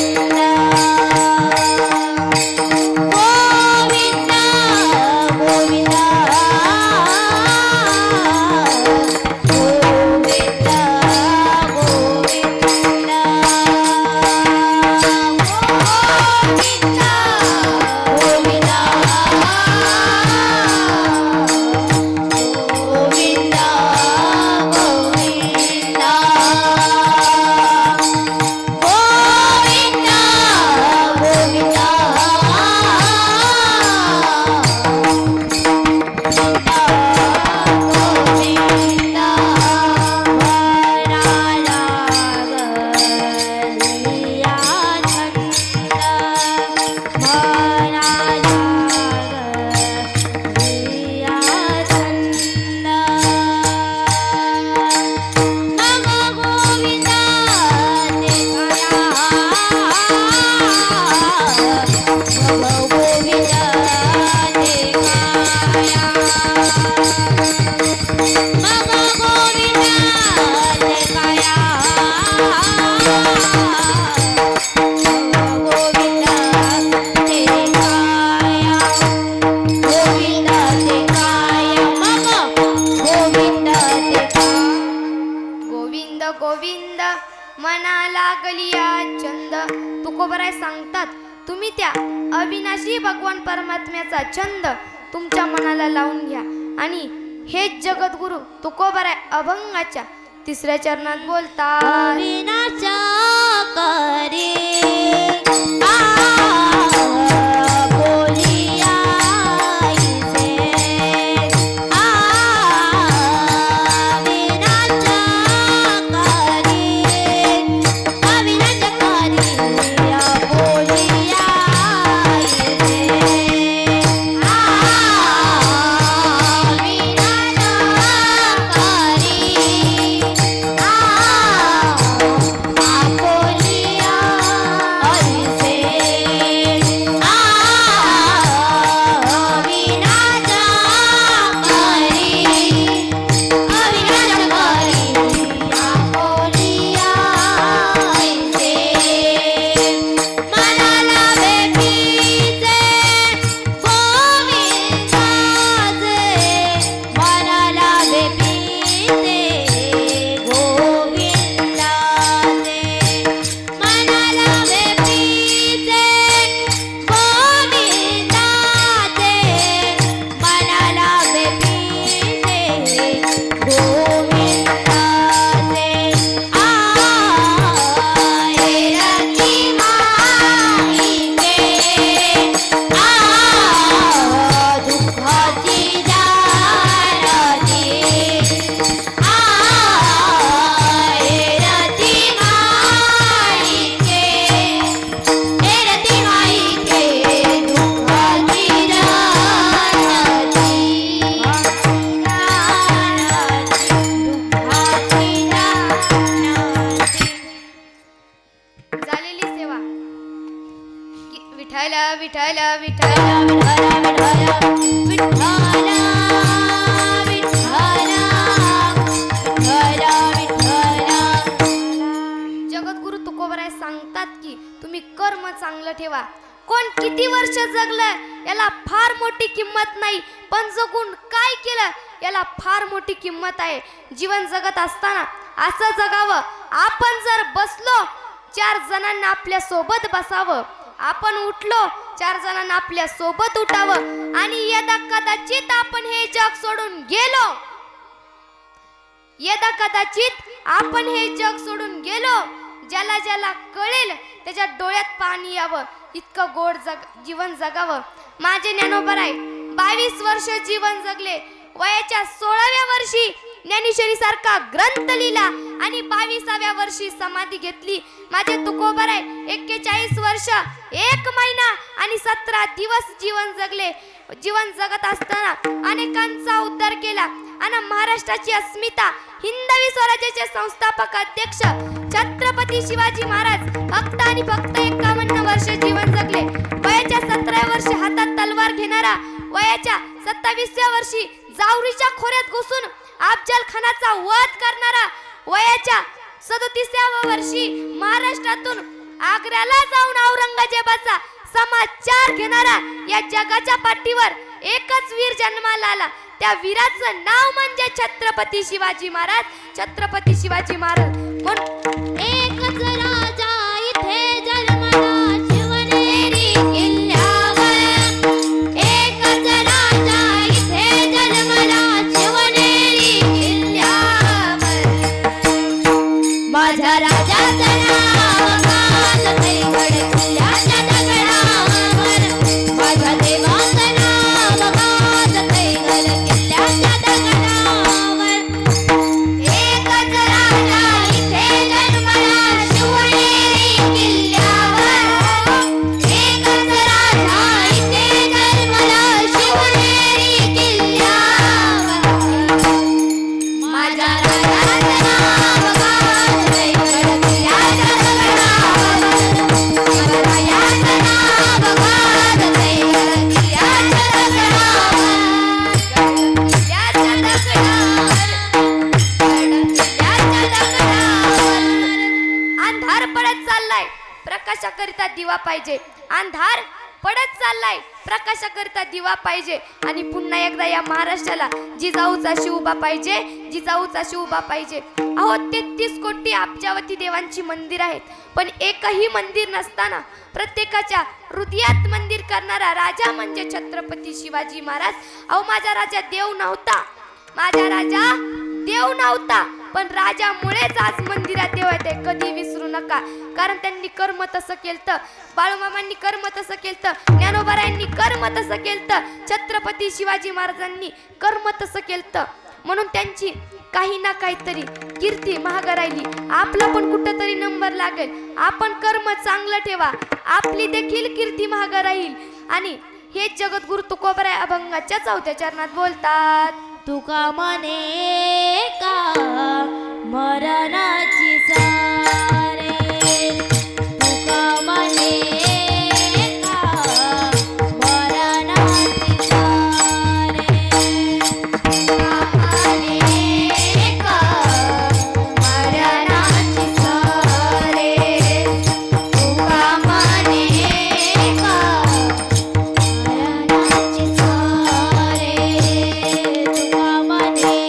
गोविंद गोविंद मना लागलिया छंद. तुकोबराय सांगतात, तुम्ही त्या अविनाशी भगवान परमात्म्याचा छंद तुमच्या मनाला लावून घ्या. आणि हेच जगद्गुरु तुकोबराय अभंगाच्या 3ऱ्या चरणात बोलतात, विनाचा करे विठ्ठल विठ्ठल जगद्गुरु तुकोबराय सांगतात की तुम्ही कर्म चांगलं ठेवा. कोण किती वर्ष जगलं याला फार मोठी किंमत नाही, पण जगून काय केलं याला फार मोठी किंमत आहे. जीवन जगत असताना असं जगावं. आपण जर बसलो 4 जणांना आपल्या सोबत बसावं, आपण उठलो 4 जणांना आपल्या सोबत उठावं. आणि यदा कदाचित आपण हे जग सोडून गेलो, यदा कदाचित आपण हे जग सोडून गेलो, ज्याला ज्याला कळेल त्याच्या डोळ्यात पाणी यावं, इतकं गोड जीवन जगावं. माझे ज्ञानोबराय 22 वर्ष जीवन जगले. वयाच्या 16व्या वर्षी ज्ञानेश्वरी सारखा ग्रंथ लिहिला आणि 22व्या वर्षी समाधी घेतली. माझे तुकोबराय 41 वर्ष 1 महिना आणि 17 दिवस जीवन जगत असताना अनेकांचा उद्धार केला आणि महाराष्ट्राची अस्मिता हिंदवी स्वराज्याचे संस्थापक अध्यक्ष छत्रपती शिवाजी महाराज फक्त आणि फक्त 51 वर्ष जीवन जगले. वयाच्या 17व्या वर्षी हातात तलवार घेणारा, वयाच्या 27व्या वर्षी जावरीच्या खोऱ्यात घुसून अफजल खानाचा वध करणारा, वयाच्या 37व्या वर्षी महाराष्ट्रातून आग्र्याला जाऊन औरंगजेबाचा समाचार घेणारा, या जगाच्या पाठीवर एकच वीर जन्माला आला. त्या वीराचं नाव म्हणजे छत्रपती शिवाजी महाराज. छत्रपती शिवाजी महाराज म्हणून एकच राजा इथे जन्मला शिवनेरी किल्ल्यावर. एकच राजा इथे जन्मला शिवनेरी किल्ल्यावर. माझ्या राजाचं नाव गाजतंय गड किल्ल्याच्या दगडावर. माझ्या देवाचं नाव गाजतंय गड किल्ल्याच्या दगडावर. एकच राजा इथे जन्मला शिवनेरी किल्ल्यावर. एकच राजा इथे जन्मला शिवनेरी किल्ल्यावर. माझ्या राजाचं नाव गाजतंय गड किल्ल्याच्या दगडावर. माझ्या राजाचं नाव गाजतंय गड किल्ल्याच्या दगडावर. किल्ल्याच्या दगडावर. अंधार पडत चाललाय, प्रकाशाकरिता दिवा पाहिजे. अंधार पडत चाललाय, प्रकाशाकरिता दिवा पाहिजे. आणि पुन्हा एकदा या महाराष्ट्राला जिजाऊचा शिवबा पाहिजे, जिजाऊचा शिवबा पाहिजे. अहो 33 कोटी अब्जावती देवांची मंदिर आहेत, पण एकही मंदिर नसताना प्रत्येकाच्या हृदयात मंदिर करणारा राजा म्हणजे छत्रपती शिवाजी महाराज. अहो माझा राजा देव नव्हता, माझा राजा देव नव्हता, पण राजामुळेच आज मंदिरात देव येते. कधी विसरू नका, कारण त्यांनी कर्म तसं केलं. बाळूमामांनी कर्म तसं केलं, ज्ञानोबारायांनी कर्म तसं केलं, छत्रपती शिवाजी महाराजांनी कर्म तसं केलं. म्हणून त्यांची काही ना काहीतरी कीर्ती महाग राहिली. आपला पण कुठंतरी नंबर लागेल. आपण कर्म चांगलं ठेवा, आपली देखील कीर्ती महाग राहील. आणि हे जगद्गुरु तुकोबराय अभंगाच्या 4थ्या चरणात बोलतात. तुका म्हणे का मरणाची सारे. तुका म्हणे का मरणाची सारे. तुका म्हणे का मरणाची सारे. तुका म्हणे का मरणाची सारे. तुका म्हणे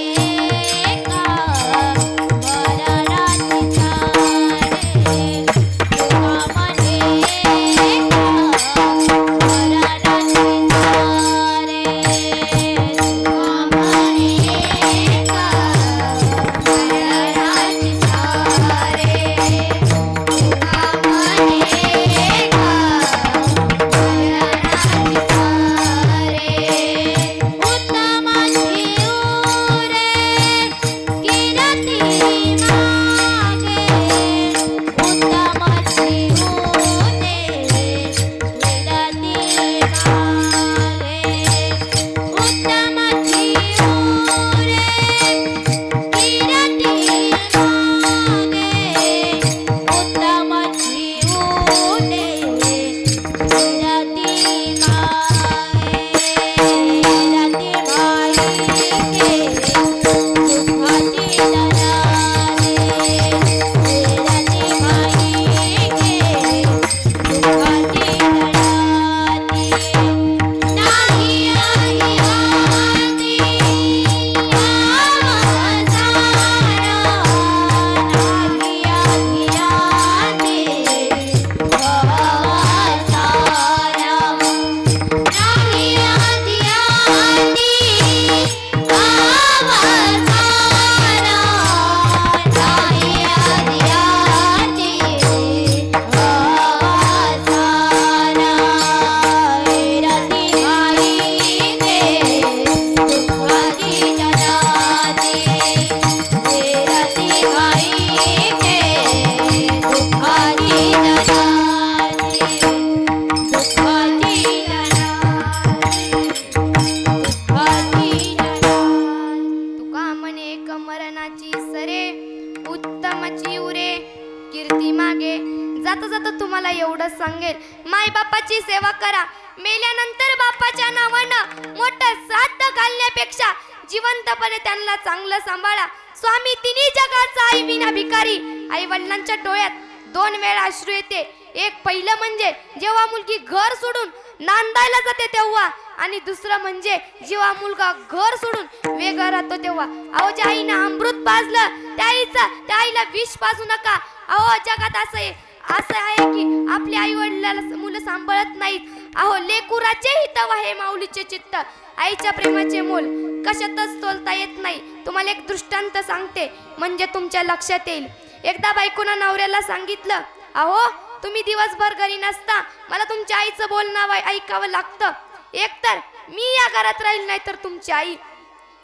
जाता जाता तुम्हाला एवढंच सांगेल, माय बापाची सेवा करा. मेल्यानंतर बापाच्या नावानं मोठं श्राद्ध घालण्यापेक्षा जिवंतपणे त्यांना चांगलं सांभाळा. स्वामी तिन्ही जगाचा आई विना भिकारी. आई वडिलांच्या डोळ्यात 2 वेळा अश्रू येते. एक पहिलं म्हणजे जेव्हा मुलगी घर सोडून नांदायला जाते तेव्हा, आणि दुसरं म्हणजे जेव्हा मुलगा घर सोडून वेगळा राहतो तेव्हा. अहो, ज्या आईनं अमृत पाजलं त्या आईला विष पाजू नका. अहो, जगात असं आहे की आपल्या आई वडिलाला मुलं सांभाळत नाहीत. अहो, लेकुराचे हितव आहे माऊलीचे चित्त. आईच्या प्रेमाचे मोल कशातच तोलता येत नाही. तुम्हाला एक दृष्टांत सांगते म्हणजे तुमच्या लक्षात येईल. एकदा बायकोनं नवऱ्याला सांगितलं, अहो तुम्ही दिवसभर घरी नसता, मला तुमच्या आईचं बोलणं ऐकावं लागतं. एकतर मी या घरात राहील, नाही तर तुमची आई.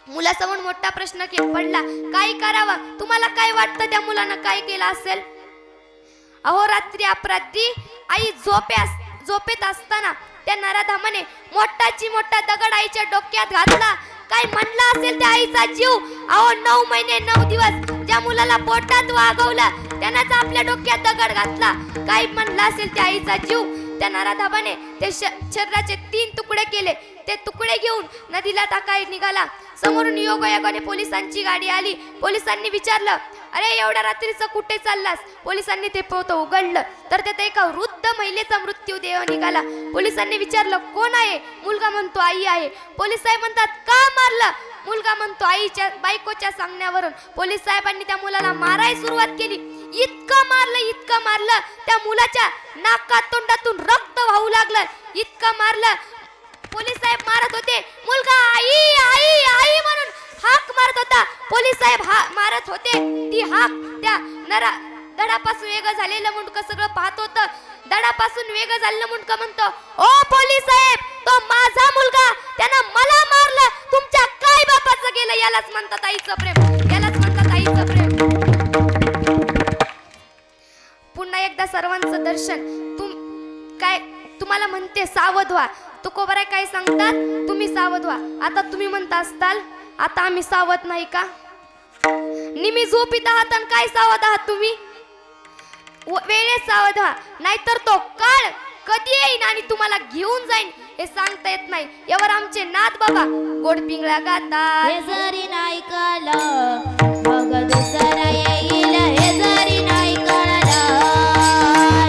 मुलासमोर मोठा प्रश्न पडला, काय करावं? तुम्हाला काय वाटतं त्या मुलानं काय केलं असेल? अहो, रात्री अपरात्री आई झोपेत असताना त्या नराधामाने मोठा दगड आईच्या डोक्यात घातला. काय म्हणला असेल त्या आईचा जीव? अहो, 9 महिने 9 दिवस ज्या मुलाला पोटात वागवलं त्यानंच आपल्या डोक्यात दगड घातला. काय म्हणला असेल त्या आईचा जीव? त्या नराधामाने ते शरीराचे 3 तुकडे केले. ते तुकडे घेऊन नदीला टाकाय निघाला. समोरून योगायोगाने पोलिसांची गाडी आली. पोलिसांनी विचारलं, अरे एवढ्या रात्रीचं कुठे चाललास? पोलिसांनी ते पोत उघडलं तर त्यात एका वृद्ध महिलेचा मृत्यूदेह निघाला. पोलिसांनी विचारलं, कोण आहे? मुलगा म्हणतो, आई आहे. पोलीस साहेब म्हणतात, का मारलं? मुलगा म्हणतो, आईच्या बायकोच्या सांगण्यावरून. पोलीस साहेबांनी त्या मुलाला मारायला सुरुवात केली. इतकं मारलं त्या मुलाच्या नाकात तोंडातून रक्त वाहू लागलं. इतकं मारलं. पोलीस साहेब मारत होते. मुलगा आई आई आई म्हणून हाक मारत होता. पोलीस साहेब मारत होते. ती हाक त्या दडापासून वेगळं झालेलं मुंडकं सगळं पाहत होतं. दडापासून वेगळं झालेलं मुंडकं म्हणतो, ओ पोलीस साहेब, तो माझा मुलगा, त्यानं मला मारलं. तुमच्या काय बापाचं गेलं? यालाच म्हणतात आईचं प्रेम. यालाच म्हणतात आईचं प्रेम. पुन्हा एकदा सर्वांचं दर्शन. तुम्हाला म्हणते सावध व्हा. तुकोबाराय काय सांगतात? तुम्ही सावध व्हा. आता तुम्ही म्हणता असताल, आता आम्ही सावध नाही का? निमी झोपीत आहात आणि काय सावध आहात तुम्ही? वेळेत सावध व्हा, नाहीतर तो काळ कधी येईन आणि तुम्हाला घेऊन जाईन हे सांगता येत नाही. यावर आमचे नाथ बाबा गोड पिंगळा गातात. हे जरी नाही कळलं मग दुसरा येईल. हे जरी नाही कळलं,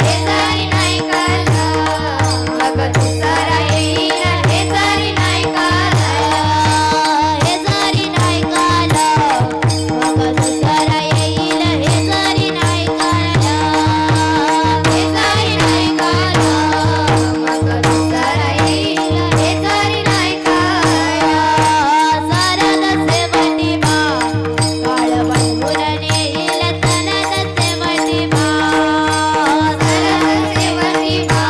हे जरी नाही कळलं मग दुसरा येईल. हे जरी नाही कळलं, हे जरी नाही कळलं मग दुसरा येईल. हे जरी नाही कळलं, हे जरी नाही कळलं मग दुसरा येईल. हे जरी नाही कळलं, सरळ सेवटी मा काळ बनवून नेईल. तनद सेवटी मा, सरळ सेवटी मा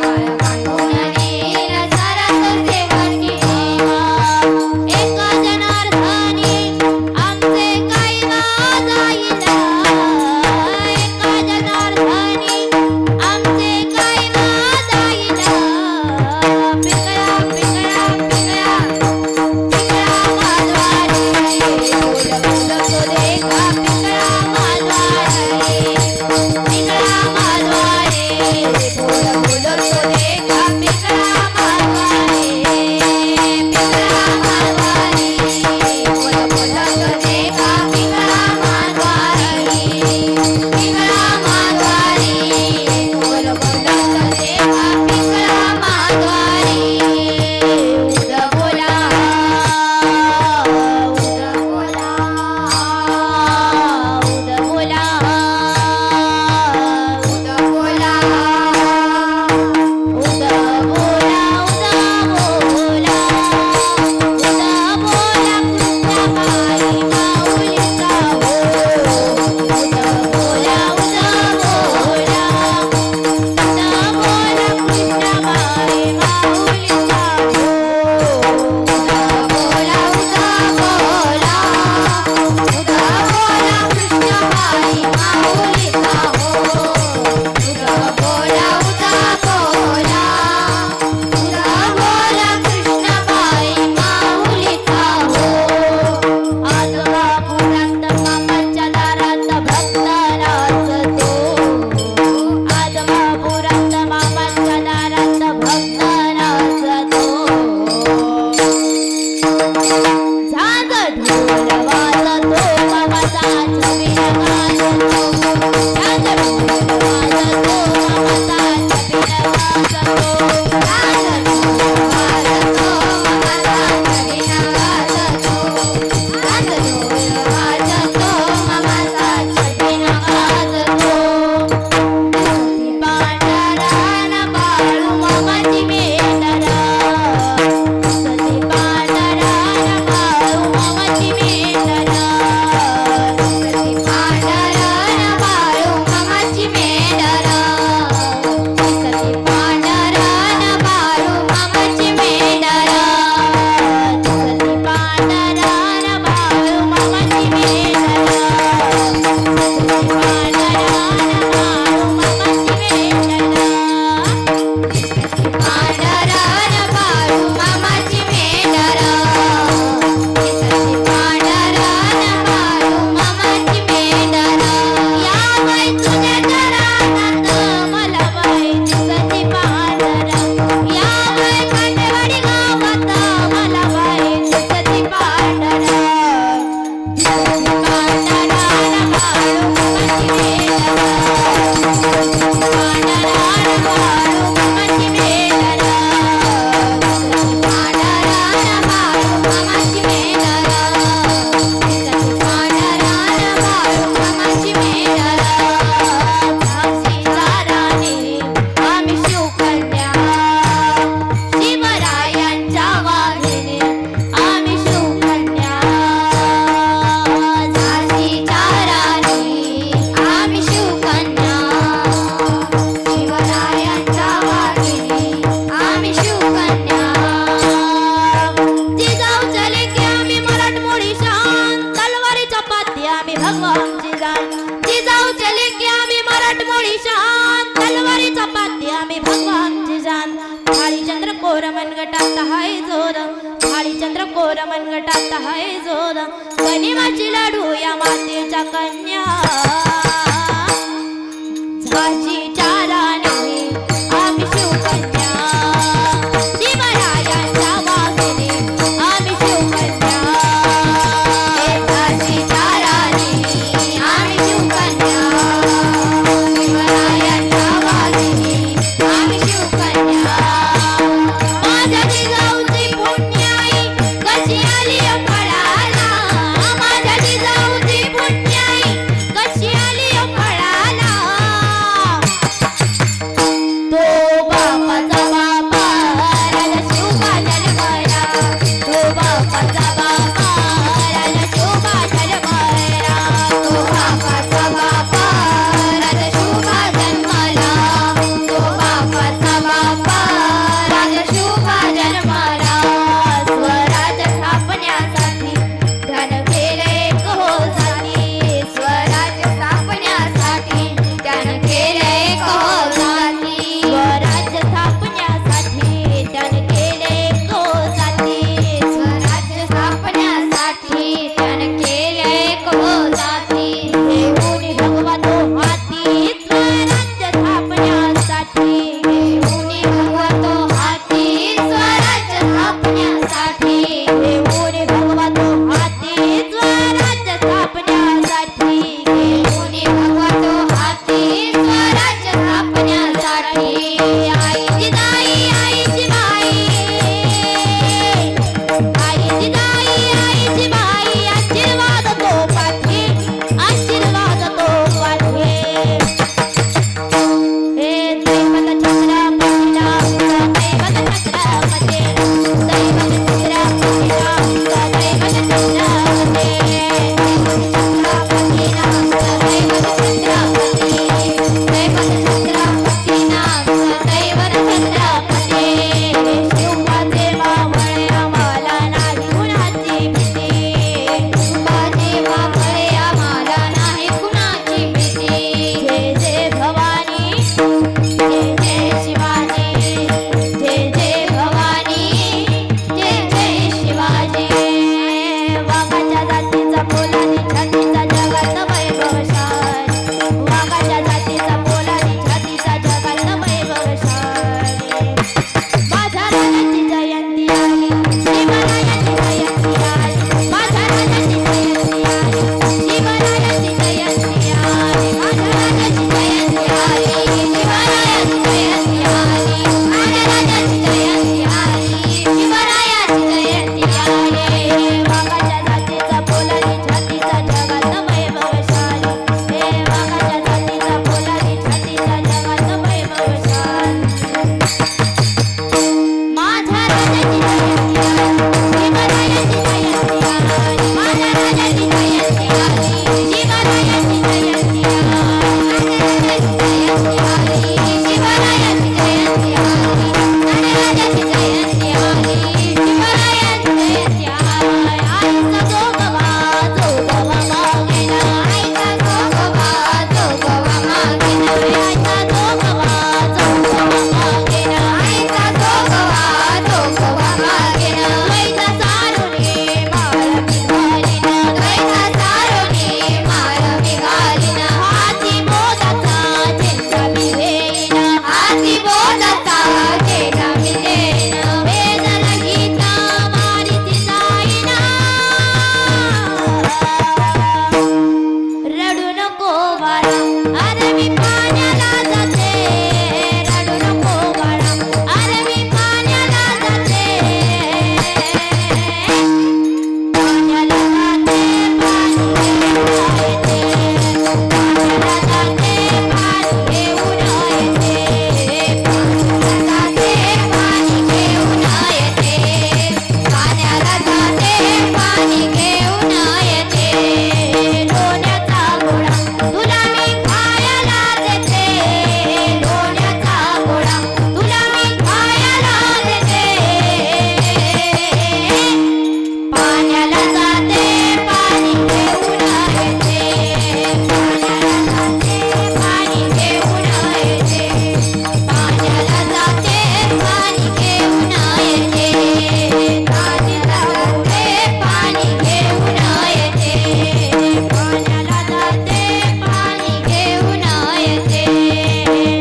काळ बनवून नेईल. सरळ सेवटी मा, एका जनार्दनी आमचे काय जाईल. एका जनार्दनी आमचे काय जाईल. पिंगळा पिंगळा पिंगळा पिंगळा माधवारी, फुल फुलतो देखा पिंगळा माधवारी. पिंगळा माधवारी, फुल फुलतो देखा पिंगळा माधवारी. पिंगळा माधवारी, फुल फुलतो देखा पिंगळा माधवारी. पिंगळा माधवारी, फुल फुलतो देखा पिंगळा माधवारी. उद बोला, उद बोला, उद बोला, उद बोला, उद बोला, उद बोला, उद बोला कृष्णाबाई माऊलीचा हो. उद बोला, उद बोला, उद बोला कृष्णाबाई माऊलीचा हो. उद बोला, उद बोला, उद बोला कृष्णाबाई माऊलीचा हो. उद बोला, उद बोला, उद बोला कृष्णाबाई माऊलीचा हो. ढोल वाजतो मामाचा छबिना गाजतो ढोल वाजतो मामाचा छबिना गाजतो मनगटात हाय जोर गनिमाची लाडू या मातेच्या कन्या झाशीच्या राणी आम्ही शिवकन्या शिवरायांच्या वाघिणी आम्ही शिवकन्या झाशीच्या राणी आम्ही शिवकन्या शिवरायांच्या वाघिणी आम्ही शिवकन्या माझ्या जिजाऊची पुण्याई कशी आली फळाला माझ्या जिजाऊची पुण्याई कशी आली राजाची जयंती आली शिवरायाची जयंती आली शिवरायाची जयंती आली राजाची जयंती आली शिवरायाची जयंती आली आईचा जोगवा मागेना आईचा जोगवा मागेना आईचा जोगवा मागेना आईचा जोगवा मागेना द्वैता सारुणे माळ निघालीना द्वैता सारुणे माळ निघालीना हाती बोधाचा झेंडा मिळेना हाती बोधाचा झेंडा मिळेना वेदना गीता मारिती जाईना रडू नको बाळा अरे मी पाण्याला जाते रडू नको बाळा अरे मी पाण्याला जाते पाण्याला जाते पाणी घेऊन येते पाण्याला जाते पाणी घेऊन येते पाण्याला जाते पाणी घेऊन येते पाण्याला जाते पाणी घेऊन येते लोण्याचा गोळा तुला मी खायला देते लोण्याचा गोळा तुला मी खायला देते पाण्याला जाते पाणी घेऊन येते पाण्याला जाते पाणी घेऊन येते पाण्याला जाते पाणी घेऊन येते पाण्याला जाते पाणी घेऊन येते पाण्याला जाते पाणी घेऊन येते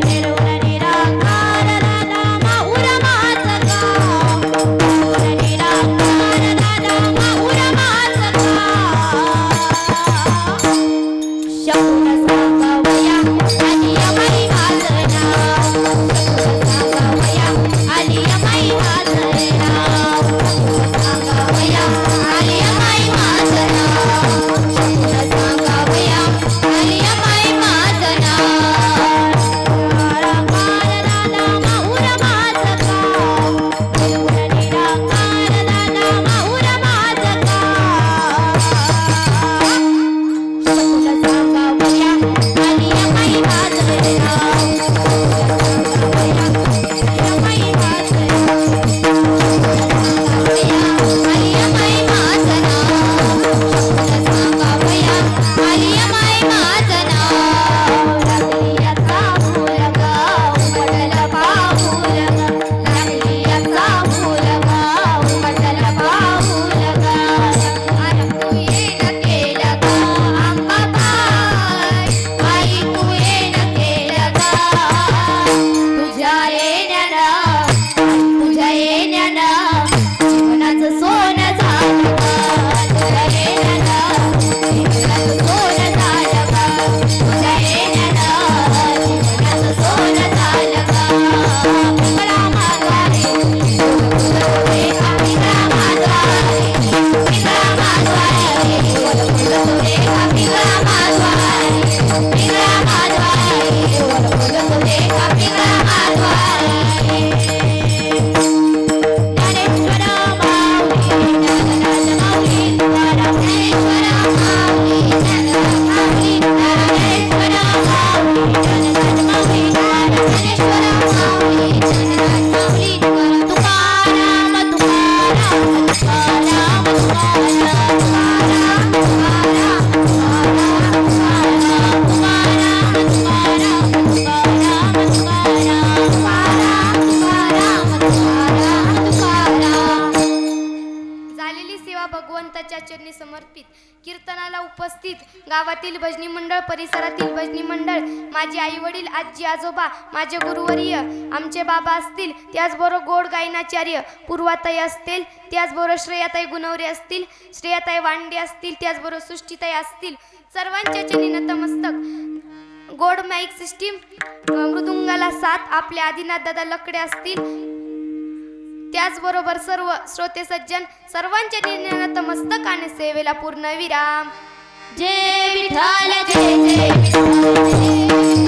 निरवळ निराकार राधा माऊर माझा निरवळ निराकार राधा माऊर माझा शकुन सांगावया आणि अमाई माझं नाव शकुन सांगावया आणि अमाई माझं नाव शकुन सांगावया आणि अमाई माझं नाव शकुन सांगावया आणि अमाई माझं नाव निराकार राधा माऊर माझं गाव निरवळ निराकार राधा माऊर माझं गाव शकुन सांगावया आणि अमाई माझं नाव शकुन सांगावया आणि अमाई माझं नाव सांगावया आणि अमाई माझं नाव शकुन सांगावया आणि अमाई माझं नाव लागली याचा मुलगा उमटला बाहुलगा लागली याचा मुलगा उमटला बाहुलगा अरे तू येणं केलं गा अंबाबाई आई तू येणं केलं गा तुझ्या येण्यानं जीवनाचं सोनं झालं गा तुझ्या येण्यानं जीवनाचं सोनं झालं गा तुझ्या येण्यानं जीवनाचं सोनं झालं गा पिंगळा मागवारे फुलं तोडे का पिंगळा मागवारे पिंगळा मागवारे फुलं तोडे का पिंगळा मागवारे पिंगळा मागवारे फुलं तोडे का पिंगळा मागवारे ज्ञानेश्वर माऊली ज्ञानराज माऊली तुकाराम ज्ञानेश्वर माऊली ज्ञानराज माऊली ज्ञानेश्वर माऊली ज्ञानराज माऊली ज्ञानेश्वर माऊली ज्ञानराज माऊली तुकाराम तुकाराम तुकाराम तुकाराम तुकाराम झालेली सेवा भगवंताच्या चरणी समर्पित कीर्तनाला उपस्थित गावातील भजनी मंडळ परिसरातील भजनी मंडळ माझे आई वडील आजी आजोबा माझे गुरुवर्य आमचे बाबा असतील त्याचबरोबर गोड गायनाचार्य पूर्वाताई असतील त्याचबरोबर श्रेयाताई गुणवरे असतील श्रेयाताई वांडे असतील त्याचबरोबर सृष्टीताई असतील सर्वांच्या चरणी नतमस्तक गोड माईक सिस्टीम मृदुंगाला साथ आपले आदिनाथ दादा लकडे असतील त्याचबरोबर सर्व श्रोते सज्जन सर्वांच्या नतमस्तक आणि सेवेला पूर्ण विराम जय विठ्ठल जय जय विठ्ठल